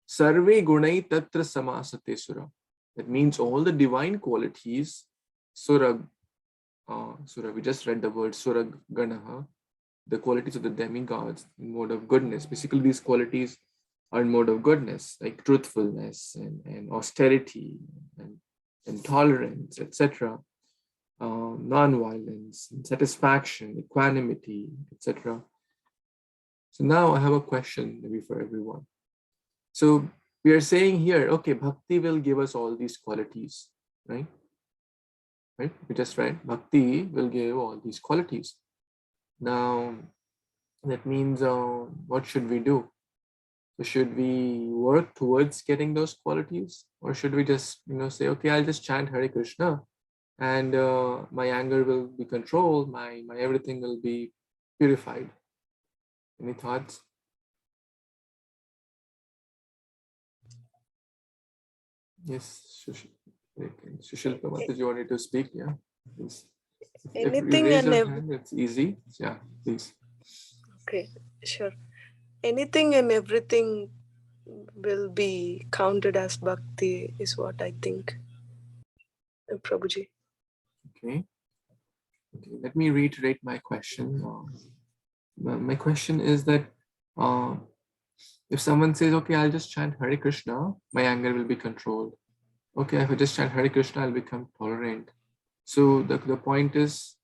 Sarve Gunai Tatra Samasate Sura. That means all the divine qualities, Sura, we just read the word Sura Ganaha, the qualities of the demigods in mode of goodness. Basically, these qualities are in mode of goodness, like truthfulness and austerity and tolerance, etc. Non-violence, satisfaction, equanimity, etc. So now I have a question maybe for everyone. So we are saying here, okay, bhakti will give us all these qualities, right? Right? We just read, bhakti will give all these qualities. Now, that means what should we do? So should we work towards getting those qualities, or should we just say, okay, I'll just chant Hare Krishna, and my anger will be controlled, my everything will be purified? Any thoughts? Yes, Sushilpa Mataji, you wanted to speak? Yeah, please. If you Anything raise and your hand, it's easy. Yeah, please. okay, sure. Anything and everything will be counted as bhakti, is what I think, Prabhuji. Okay. Let me reiterate my question. My question is that if someone says, okay, I'll just chant Hare Krishna, my anger will be controlled. Okay, if I just chant Hare Krishna, I'll become tolerant. So the point is,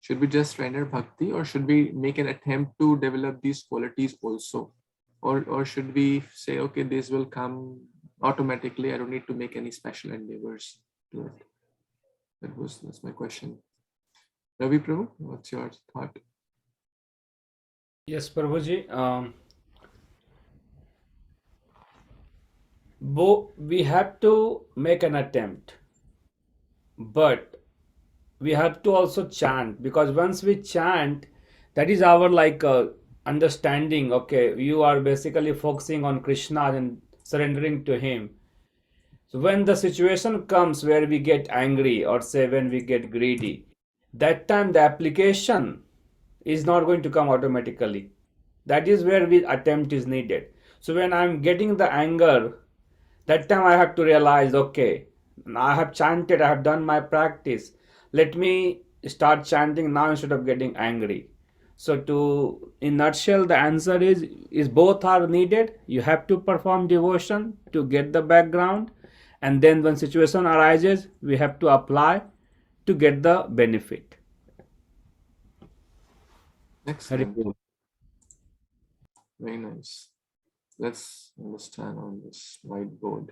should we just render bhakti, or should we make an attempt to develop these qualities also? Or should we say, okay, this will come automatically, I don't need to make any special endeavors to it? That's my question. Ravi Prabhu, what's your thought? Yes, Prabhuji. We have to make an attempt, but we have to also chant, because once we chant, that is our understanding. Okay, you are basically focusing on Krishna and surrendering to him. So when the situation comes where we get angry, or say when we get greedy, that time the application is not going to come automatically. That is where the attempt is needed. So when I'm getting the anger, that time I have to realize, okay, I have chanted, I have done my practice. Let me start chanting now instead of getting angry. So in nutshell, the answer is both are needed. You have to perform devotion to get the background, and then when situation arises, we have to apply to get the benefit. Excellent. Very nice. Let's understand on this whiteboard.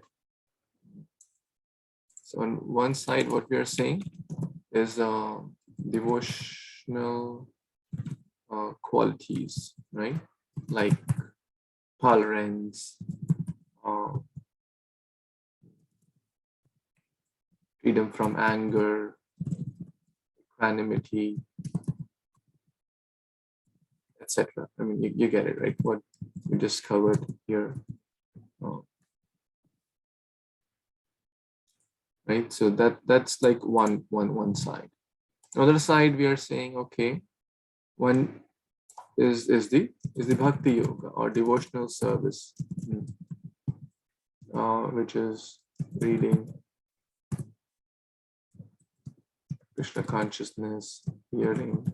So on one side, what we are saying is devotional qualities, right? Like tolerance, freedom from anger, equanimity, etc. I mean, you get it, right? What we just covered here. right? So that's like one side. Other side, we are saying, okay, one is the bhakti yoga or devotional service, which is reading, Krishna consciousness, hearing,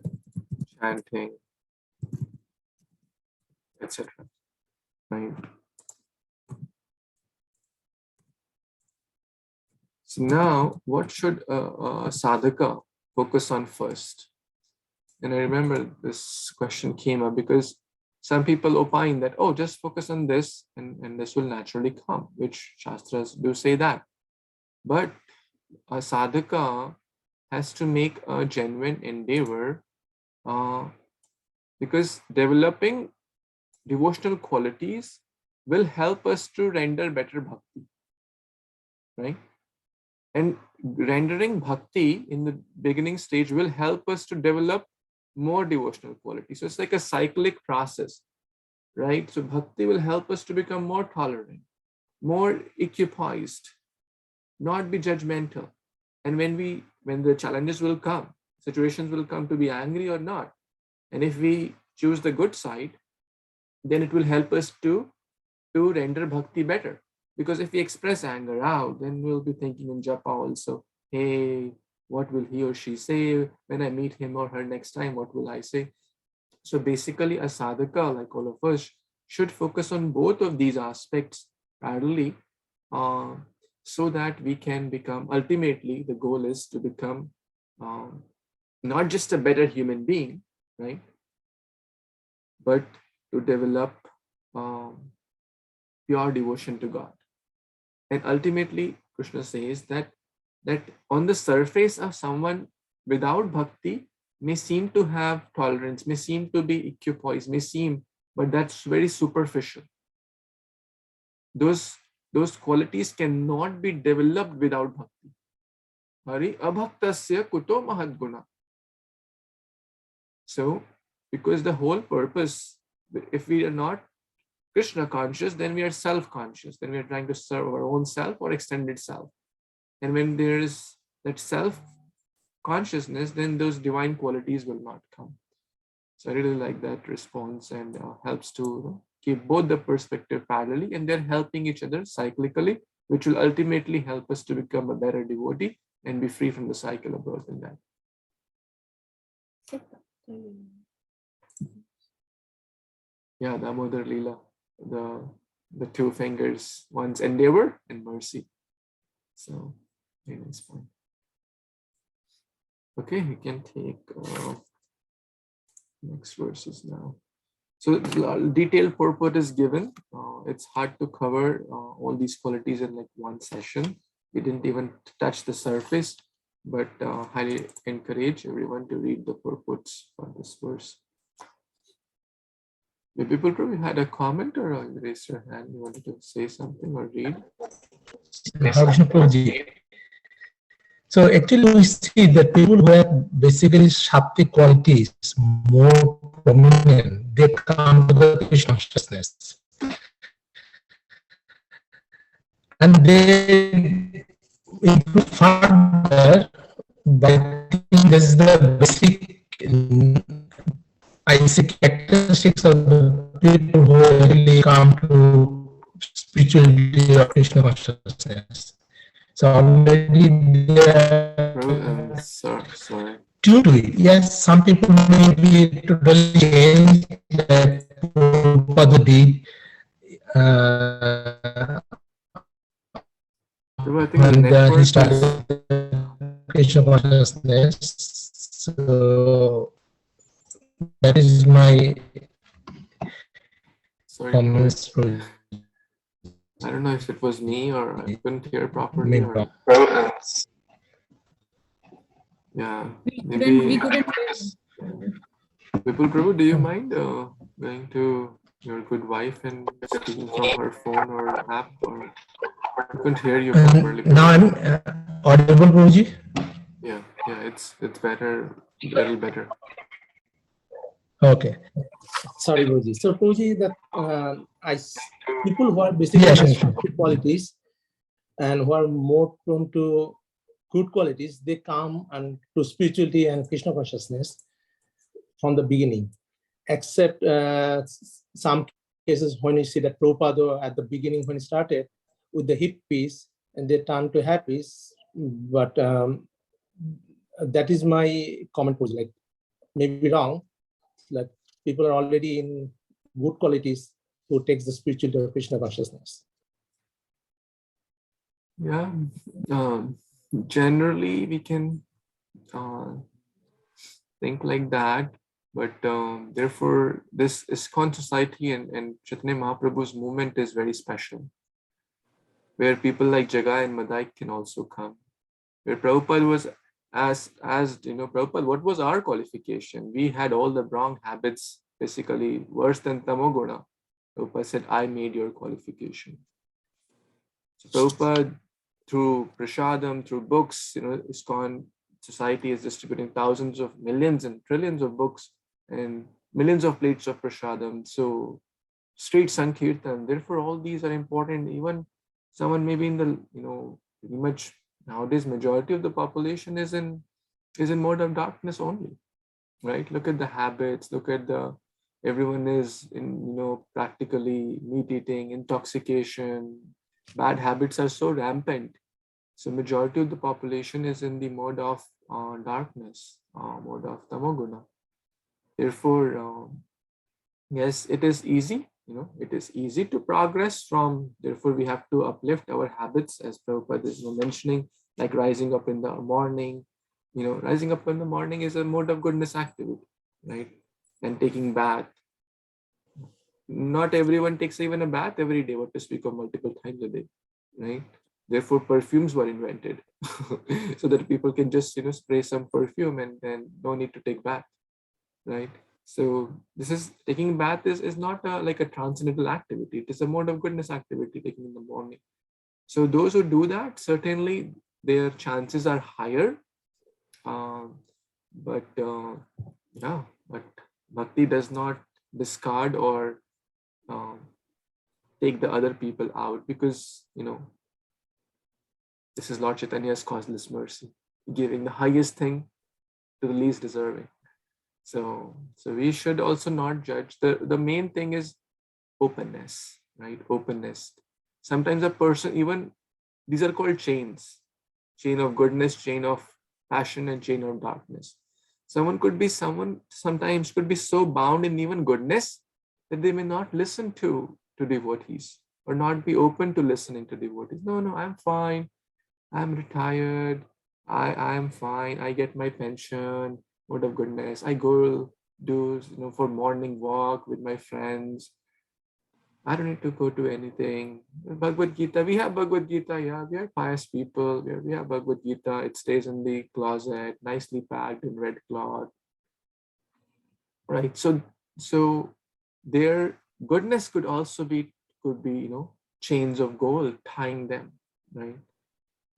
chanting, etc. Right. So now, what should a sadhaka focus on first? And I remember this question came up because some people opine that, oh, just focus on this and this will naturally come, which Shastras do say that. But a sadhaka has to make a genuine endeavor because developing devotional qualities will help us to render better bhakti, right? And rendering bhakti in the beginning stage will help us to develop more devotional qualities. So it's like a cyclic process, right? So bhakti will help us to become more tolerant, more equipoised, not be judgmental. And when the challenges will come, situations will come to be angry or not. And if we choose the good side, then it will help us to render bhakti better. Because if we express anger out, then we'll be thinking in japa also, hey, what will he or she say when I meet him or her next time? What will I say? So basically, a sadhaka, like all of us, should focus on both of these aspects parallelly, so that we can become, ultimately, the goal is to become not just a better human being, right? But to develop pure devotion to God. And ultimately, Krishna says that on the surface of someone without bhakti may seem to have tolerance, may seem to be equipoised, but that's very superficial. Those qualities cannot be developed without bhakti. Hari abhaktasya kuto mahadguna. So, because the whole purpose, if we are not Krishna conscious, then we are self-conscious. Then we are trying to serve our own self or extended self. And when there is that self-consciousness, then those divine qualities will not come. So I really like that response, and helps to keep both the perspective parallelly, and they're helping each other cyclically, which will ultimately help us to become a better devotee and be free from the cycle of birth and death. Yeah, Damodar Leela. The two fingers, one's endeavor and mercy. So, very nice point. Okay, we can take next verses now. So, detailed purport is given. It's hard to cover all these qualities in like one session. We didn't even touch the surface, but highly encourage everyone to read the purports for this verse. If people probably had a comment or raise your hand, you wanted to say something or read? So actually we see that people who have basically Shakti qualities more prominent, they come to the Krishna consciousness. And they improve further by thinking this is the basic I see characteristics of the people who really come to spirituality or Krishna consciousness. So already they are sorry. tuned to it. Yes, some people may be totally changed that Prabhupada I think the network he started Krishna consciousness. So that is my comments. I don't know if it was me or I couldn't hear properly. Or... Yeah, maybe. We couldn't. Vipul Prabhu, do you mind going to your good wife and speaking from her phone or app? Or I couldn't hear you properly. Now I'm audible, Prabhuji? Yeah, it's better, a little better. Okay. Sorry, Prabhuji. So, Prabhuji, that people who are basically qualities and who are more prone to good qualities, they come and to spirituality and Krishna consciousness from the beginning. Except some cases when you see that Prabhupada at the beginning when he started with the hippies and they turned to happies, but that is my comment was like maybe wrong. Like people are already in good qualities who takes the spirituality of Krishna consciousness. Yeah, generally we can think like that, but therefore this ISKCON society and Chaitanya Mahaprabhu's movement is very special, where people like Jagai and Madai can also come. Where Prabhupada was asked, Prabhupada, what was our qualification? We had all the wrong habits, basically worse than Tamoguna. Prabhupada said, I made your qualification. So Prabhupada, through prasadam, through books, ISKCON society is distributing thousands of millions and trillions of books and millions of plates of prasadam. So street sankirtan, therefore all these are important. Even someone maybe in the, pretty much nowadays majority of the population is in mode of darkness only, right? Look at the habits, look at everyone is in, practically meat eating, intoxication, bad habits are so rampant. So majority of the population is in the mode of darkness, mode of tamoguna. Therefore, yes, it is easy, it is easy to progress from, therefore we have to uplift our habits as Prabhupada is mentioning, like rising up in the morning. Rising up in the morning is a mode of goodness activity, right? And taking bath. Not everyone takes even a bath every day, what to speak of multiple times a day, right? Therefore, perfumes were invented so that people can just, spray some perfume and then no need to take bath, right? So this is taking bath is not like a transcendental activity. It is a mode of goodness activity taking in the morning. So those who do that, certainly their chances are higher. But bhakti does not discard or take the other people out, because this is Lord Chaitanya's causeless mercy, giving the highest thing to the least deserving. So we should also not judge. The main thing is openness, right? Openness. Sometimes a person, even these are called chains, chain of goodness, chain of passion, and chain of darkness. Sometimes could be so bound in even goodness that they may not listen to devotees or not be open to listening to devotees. No, I'm fine. I'm retired. I'm fine. I get my pension. Mode of goodness. I go do for morning walk with my friends. I don't need to go to anything. Bhagavad Gita. We have Bhagavad Gita. Yeah, we are pious people. We have Bhagavad Gita. It stays in the closet, nicely packed in red cloth. Right. So their goodness could be chains of gold tying them. Right.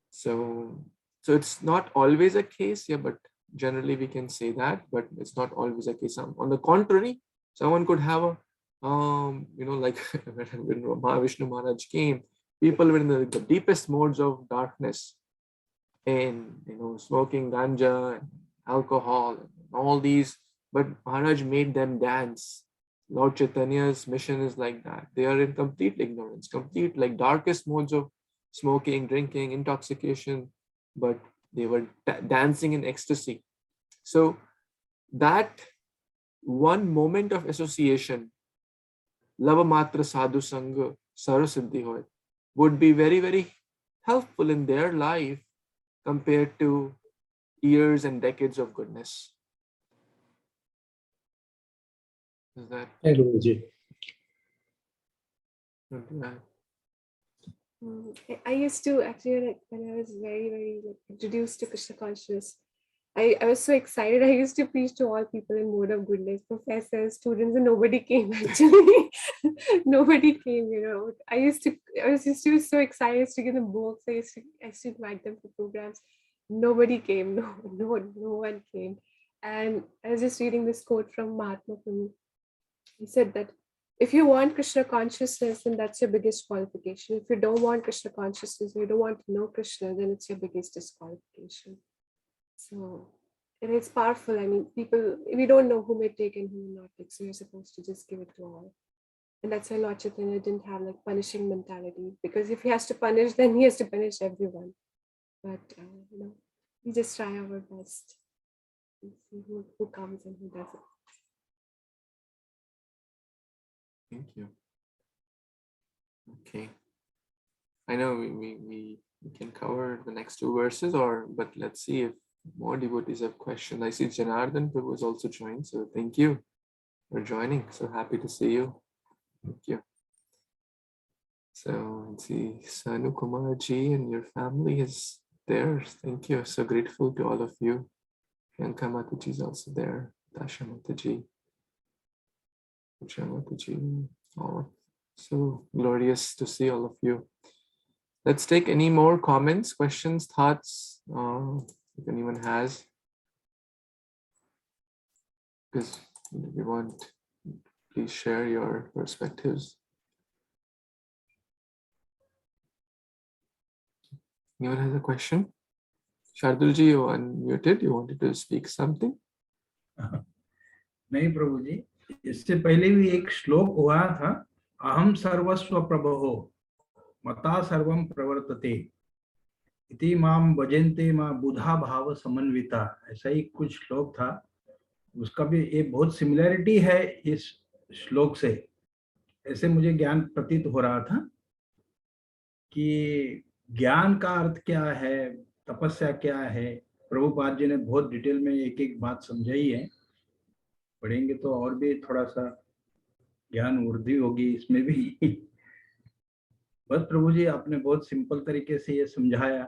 So it's not always a case, yeah, but generally we can say that, but it's not always a case. On the contrary, someone could have a like when Mahavishnu Maharaj came, people were in the deepest modes of darkness and smoking ganja, alcohol, and all these, but Maharaj made them dance. Lord Chaitanya's mission is like that. They are in complete ignorance, complete like darkest modes of smoking, drinking, intoxication, but they were dancing in ecstasy. So that one moment of association, lava matra sadhu sangha sarasiddhi hoy, would be very, very helpful in their life compared to years and decades of goodness. Is that? Thank you, Guruji. I used to actually, like, when I was very, very introduced to Krishna consciousness, I was so excited. I used to preach to all people in mode of goodness, professors, students, and nobody came actually. Nobody came, I was used to be so excited to give them books. I used to invite them for programs. Nobody came. No one came. And I was just reading this quote from Mahatma Prabhu. He said that If you want Krishna consciousness, then that's your biggest qualification. If you don't want Krishna consciousness, you don't want to know Krishna, then it's your biggest disqualification. So, and it's powerful. I mean, people, we don't know who may take and who will not take. So you're supposed to just give it to all. And that's why Lord Chaitanya didn't have like punishing mentality, because if he has to punish, then he has to punish everyone. But, we just try our best and see who comes and who doesn't. Thank you. Okay. I know we can cover the next two verses, but let's see if more devotees have questions. I see Janardhan Prabhu has also joined, so thank you for joining. So happy to see you. Thank you. So let's see, Sanu Kumar ji and your family is there. Thank you. So grateful to all of you. Priyanka Mataji is also there. Dasha Mataji. Mataji. Oh, so glorious to see all of you. Let's take any more comments, questions, thoughts, if anyone has. Because we want, please share your perspectives. Anyone has a question? Shardulji, you unmuted. You wanted to speak something? नहीं प्रभु जी, इससे पहले भी एक श्लोक हुआ था, अहम सर्वस्व प्रभो मता सर्वम प्रवर्तते इति माम भजन्ते मा बुधा भाव समन्विता, ऐसा ही कुछ श्लोक था. उसका भी एक बहुत सिमिलरिटी है इस श्लोक से. ऐसे मुझे ज्ञान प्रतीत हो रहा था कि ज्ञान का अर्थ क्या है, तपस्या क्या है. प्रभुपाद जी ने बहुत डिटेल में एक एक बात समझाई है. पढ़ेंगे तो और भी थोड़ा सा ज्ञान वृद्धि होगी इसमें भी. बस प्रभु जी आपने बहुत सिंपल तरीके से ये समझाया.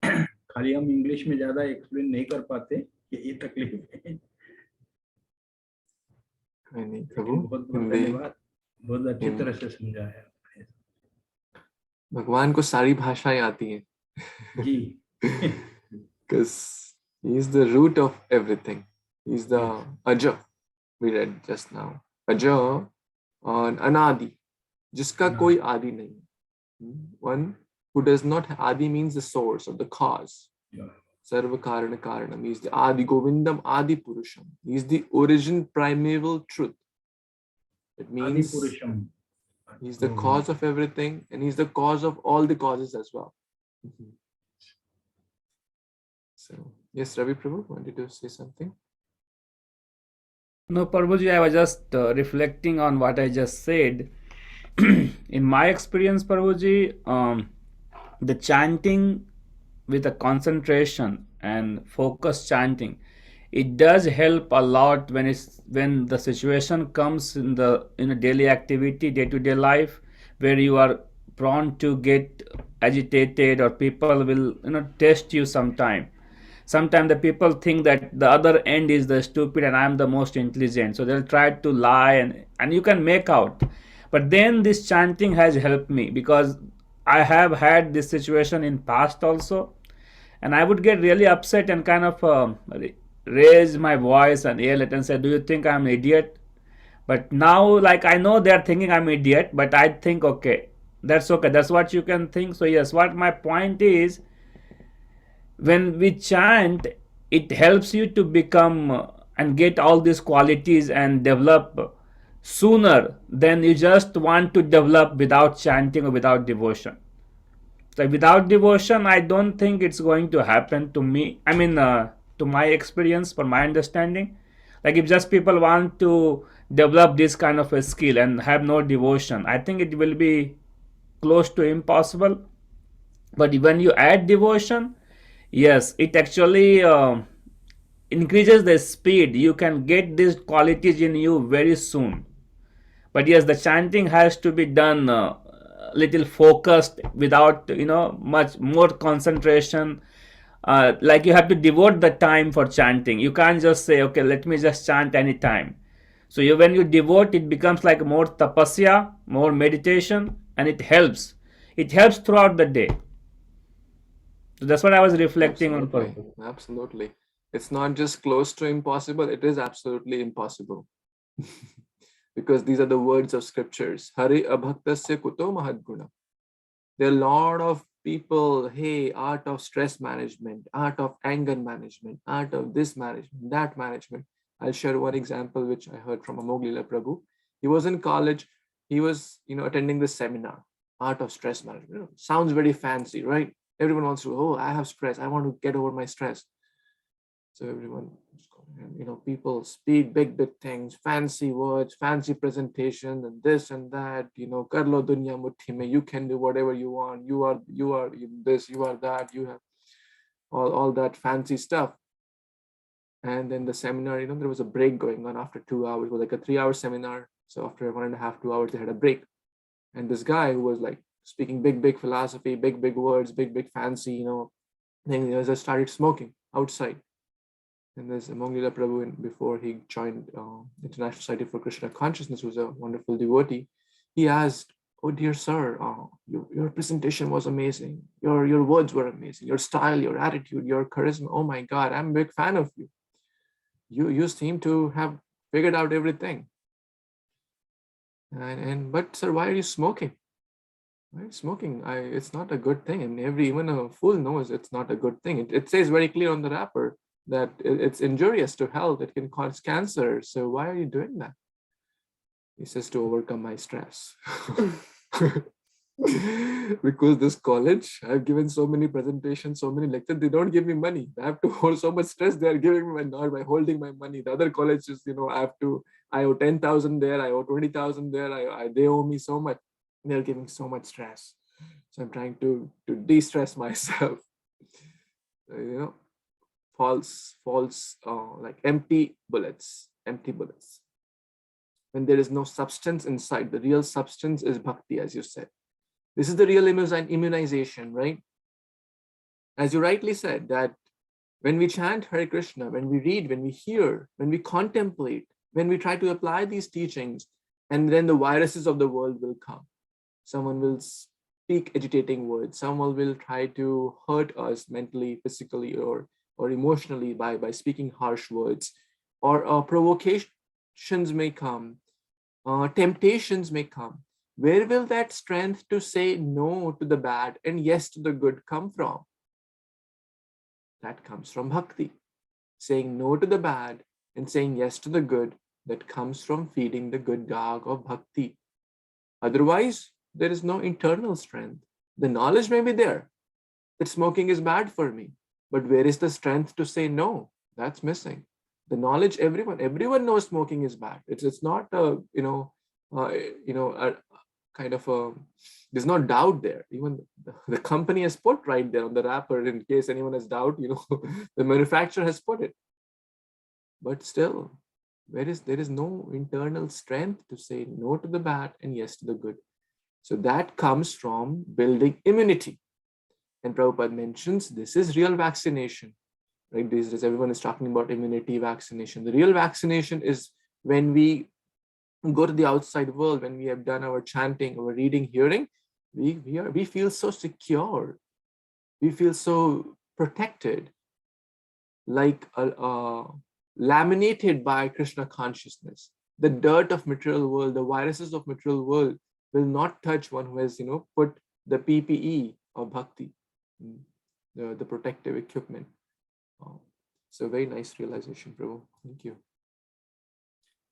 खाली हम इंग्लिश में ज्यादा एक्सप्लेन नहीं कर पाते, यही तकलीफ है. बहुत बहुत धन्यवाद, बहुत अच्छी तरह से समझाया. भगवान को सारी भाषाएं आती हैं जी. Because he is the root of everything. He is the Aja. We read just now. Aja and Anadi. जिसका कोई आदि नहीं. One who does not, Adi means the source or the cause. Sarva Karana Karanam. He is the Adi Govindam Adi Purusham. He is the origin primeval truth. It means he is the cause of everything, and he is the cause of all the causes as well. So, yes, Ravi Prabhu, wanted to say something? No, Prabhuji, I was just reflecting on what I just said. In my experience, Prabhuji, the chanting with a concentration and focused chanting, it does help a lot when the situation comes in a daily activity, day-to-day life, where you are prone to get agitated, or people will test you sometime. Sometimes the people think that the other end is the stupid and I am the most intelligent, so they'll try to lie, and you can make out. But then this chanting has helped me, because I have had this situation in past also, and I would get really upset and kind of raise my voice and yell it and say, do you think I'm an idiot? But now, like, I know they're thinking I'm an idiot, but I think, okay, that's what you can think. So yes, what my point is, when we chant, it helps you to become and get all these qualities and develop sooner than you just want to develop without chanting or without devotion. So without devotion, I don't think it's going to happen to me. I mean, to my experience, for my understanding, like if just people want to develop this kind of a skill and have no devotion, I think it will be close to impossible. But when you add devotion, yes, it actually increases the speed. You can get these qualities in you very soon. But yes, the chanting has to be done little focused, without much more concentration. Like you have to devote the time for chanting. You can't just say, okay, let me just chant anytime. So when you devote, it becomes like more tapasya, more meditation, and it helps. It helps throughout the day. So that's what I was reflecting on. Absolutely. It's not just close to impossible, it is absolutely impossible. because these are the words of scriptures. Hari abhaktasya kuto mahadguna. There are a lot of people, hey, art of stress management, art of anger management, art of this management, that management. I'll share one example which I heard from Amoglila Prabhu. He was in college. He was, attending this seminar, art of stress management. Sounds very fancy, right? Everyone wants to, oh, I have stress. I want to get over my stress. So everyone, people speak big things, fancy words, fancy presentation, and this and that. Karlo dunya muthi mein. You can do whatever you want. You are this. You are that. You have all that fancy stuff. And then the seminar, there was a break going on after 2 hours. It was like a 3-hour seminar. So after 1.5, 2 hours, they had a break. And this guy who was like speaking big philosophy, big words, big fancy, thing, just started smoking outside. And there's Amoglila Prabhu, before he joined International Society for Krishna Consciousness, who's a wonderful devotee. He asked, oh dear sir, your presentation was amazing. Your words were amazing. Your style, your attitude, your charisma. Oh my God, I'm a big fan of you. You seem to have figured out everything. But sir, why are you smoking? Why are you smoking? It's not a good thing. And even a fool knows it's not a good thing. It says very clear on the wrapper that it's injurious to health. It can cause cancer. So why are you doing that? He says, to overcome my stress. Because this college, I've given so many presentations, so many lectures, they don't give me money. I have to hold so much stress. They're giving me not by holding my money. The other colleges, I owe 10,000 there, I owe 20,000 there, they owe me so much. They're giving so much stress. So I'm trying to de-stress myself. False, like empty bullets. When there is no substance inside, the real substance is bhakti, as you said. This is the real immunization, right? As you rightly said, that when we chant Hare Krishna, when we read, when we hear, when we contemplate, when we try to apply these teachings, and then the viruses of the world will come. Someone will speak agitating words. Someone will try to hurt us mentally, physically, or emotionally by speaking harsh words, or provocations may come, temptations may come. Where will that strength to say no to the bad and yes to the good come from? That comes from bhakti. Saying no to the bad and saying yes to the good, that comes from feeding the good dog of bhakti. Otherwise, there is no internal strength. The knowledge may be there that smoking is bad for me, but where is the strength to say no? That's missing. The knowledge, everyone knows smoking is bad. It's not a kind of there's no doubt there. Even the company has put right there on the wrapper, in case anyone has doubt, the manufacturer has put it. But still, there is no internal strength to say no to the bad and yes to the good. So that comes from building immunity. And Prabhupada mentions this is real vaccination. Right? These days, everyone is talking about immunity vaccination. The real vaccination is when we go to the outside world, when we have done our chanting, our reading, hearing, we feel so secure. We feel so protected, like laminated by Krishna consciousness. The dirt of material world, the viruses of material world will not touch one who has, put the PPE of bhakti, the protective equipment. So very nice realization, Prabhu. Thank you.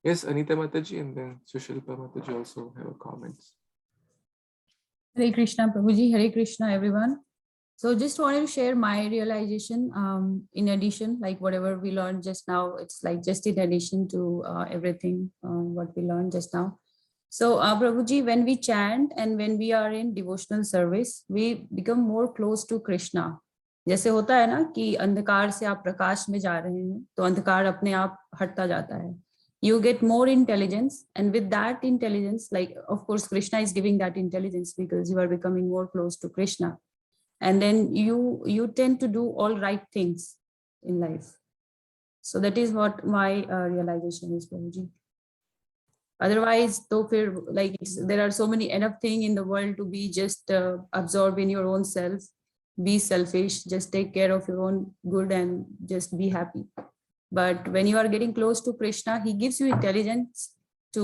Yes, Anita Mataji, and then Sushilpa Mataji also have a comments. Hare Krishna, Prabhuji. Hare Krishna, everyone. So just wanted to share my realization. In addition, like whatever we learned just now, it's like just in addition to everything what we learned just now. So Prabhuji, when we chant and when we are in devotional service, we become more close to Krishna. जैसे होता है ना कि अंधकार से आप प्रकाश में जा रहे हैं तो अंधकार अपने आप हटता जाता है. You get more intelligence, and with that intelligence, like of course Krishna is giving that intelligence because you are becoming more close to Krishna, and then you tend to do all right things in life. So that is what my realization is, Prabhuji. Otherwise, though, like there are so many enough things in the world to be just absorbed in your own self, be selfish, just take care of your own good and just be happy. But when you are getting close to Krishna, he gives you intelligence to,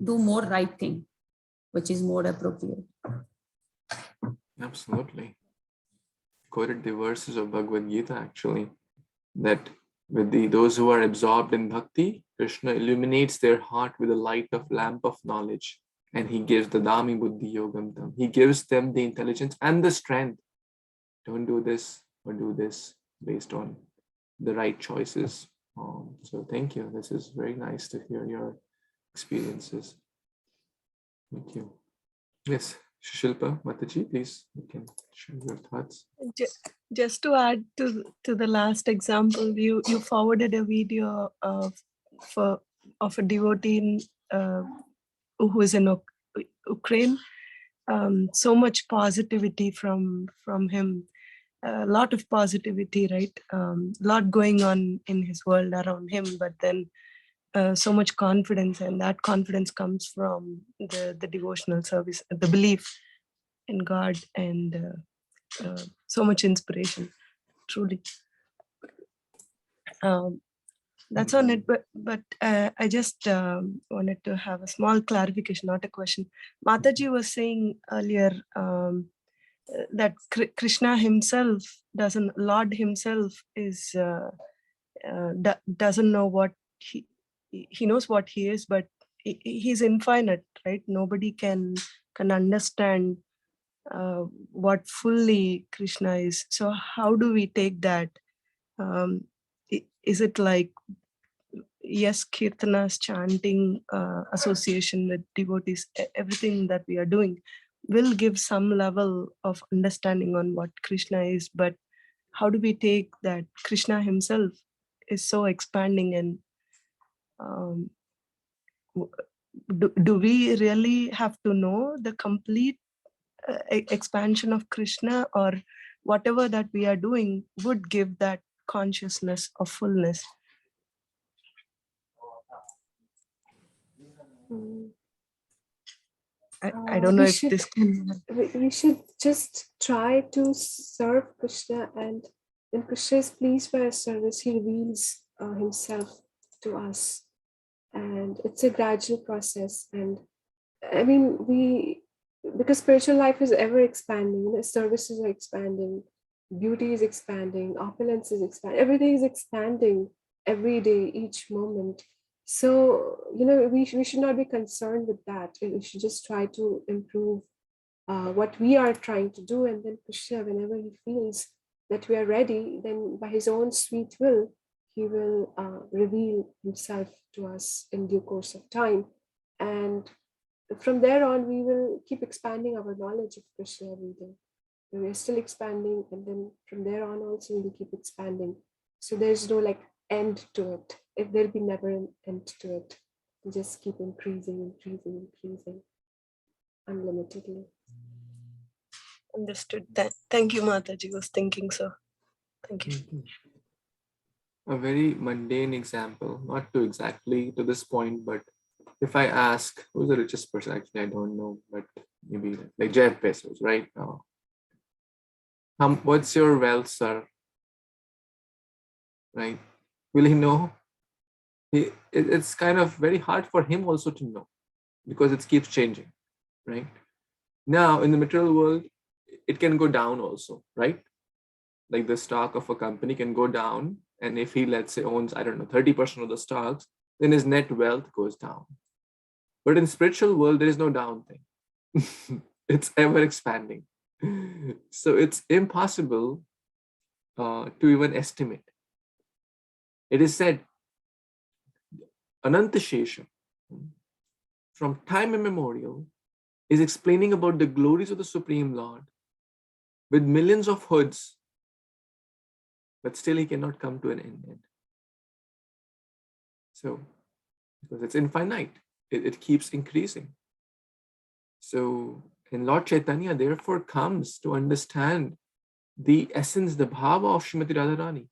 do more right thing, which is more appropriate. Absolutely. Quoted the verses of Bhagavad Gita actually, that with those who are absorbed in bhakti, Krishna illuminates their heart with the light of lamp of knowledge, and he gives the dami buddhi yogam tam. He gives them the intelligence and the strength. Don't do this or do this based on the right choices. So thank you. This is very nice to hear your experiences. Thank you. Yes, Shilpa Mataji, please, you can share your thoughts. Just to add to the last example, you forwarded a video of a devotee who is in Ukraine. So much positivity from him, a lot of positivity, right? A lot going on in his world around him, but then so much confidence, and that confidence comes from the devotional service, the belief in God, and so much inspiration, truly. That's on it, but I just wanted to have a small clarification, not a question. Mataji was saying earlier that Krishna himself Lord himself is doesn't know what he knows what he is, but he's infinite, right? Nobody can understand what fully Krishna is. So how do we take that? Is it like, yes, kirtanas, chanting, association with devotees, everything that we are doing will give some level of understanding on what Krishna is, but how do we take that Krishna himself is so expanding, and do we really have to know the complete expansion of Krishna, or whatever that we are doing would give that consciousness of fullness? I don't know if this can... We should just try to serve Krishna, and when Krishna is pleased by our service, he reveals himself to us. And it's a gradual process. And I mean, because spiritual life is ever expanding, the services are expanding, beauty is expanding, opulence is expanding, everything is expanding every day, each moment. So, we should not be concerned with that. We should just try to improve what we are trying to do. And then Krishna, whenever he feels that we are ready, then by his own sweet will, he will reveal himself to us in due course of time. And from there on, we will keep expanding our knowledge of Krishna every day. We are still expanding, and then from there on also we will keep expanding. So there's no end to it. There'll be never an end to it. We just keep increasing, unlimitedly. Understood. Thank you, Mataji. Was thinking so. Thank you. A very mundane example, not to exactly to this point, but if I ask who's the richest person, actually I don't know, but maybe like Jeff Bezos, right? What's your wealth, sir? Right? Will he know? It's kind of very hard for him also to know, because it keeps changing, right? Now in the material world, it can go down also, right? Like the stock of a company can go down, and if he, let's say, owns, I don't know, 30% of the stocks, then his net wealth goes down. But in spiritual world, there is no down thing. It's ever expanding. So it's impossible to even estimate. It is said, Ananta Shesha, from time immemorial, is explaining about the glories of the Supreme Lord with millions of hoods, but still he cannot come to an end. So, because it's infinite, it keeps increasing. So, and Lord Chaitanya therefore comes to understand the essence, the bhava of Srimati Radharani,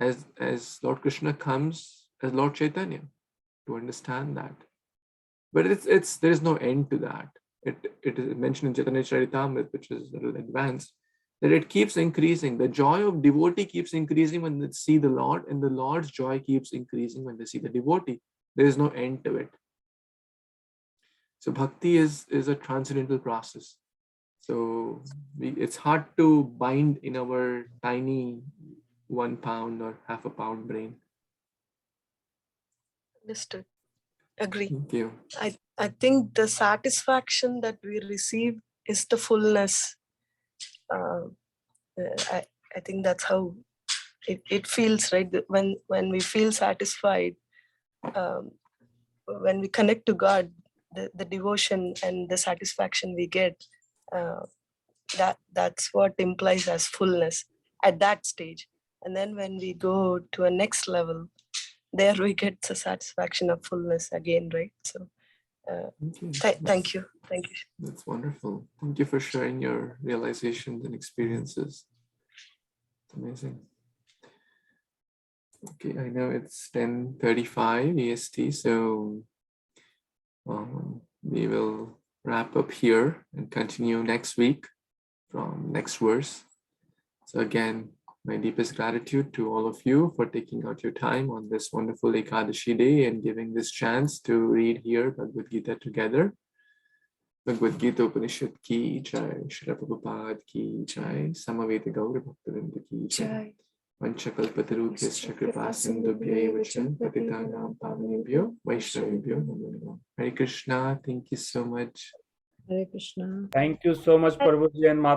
as Lord Krishna comes as Lord Chaitanya, to understand that. But there is no end to that. It is mentioned in Chaitanya Charitamrita, which is a little advanced, that it keeps increasing. The joy of devotee keeps increasing when they see the Lord, and the Lord's joy keeps increasing when they see the devotee. There is no end to it. So bhakti is a transcendental process. So it's hard to bind in our tiny 1 pound or half a pound brain. Understood. Agree. Thank you. I think the satisfaction that we receive is the fullness. I think that's how it feels, right? When we feel satisfied, when we connect to God, the devotion and the satisfaction we get, that's what implies as fullness at that stage. And then when we go to a next level, there we get the satisfaction of fullness again, right? So thank you. That's wonderful. Thank you for sharing your realizations and experiences. It's amazing. Okay, I know it's 10:35 EST, so we will wrap up here and continue next week from next verse. So again, my deepest gratitude to all of you for taking out your time on this wonderful Ekadashi day and giving this chance to read here Bhagavad Gita together. Bhagavad Gita Upanishad ki jai, Srila Prabhupada ki jai, Samaveta Gaura Bhaktivinoda ki jai. Vanchakalpatarubhyascha kripa sindhubhya eva patitanam pavanebhyo vaishnavebhyo namo namo. Hare Krishna. Thank you so much. Hare Krishna. Thank you so much, Prabhuji and Mata.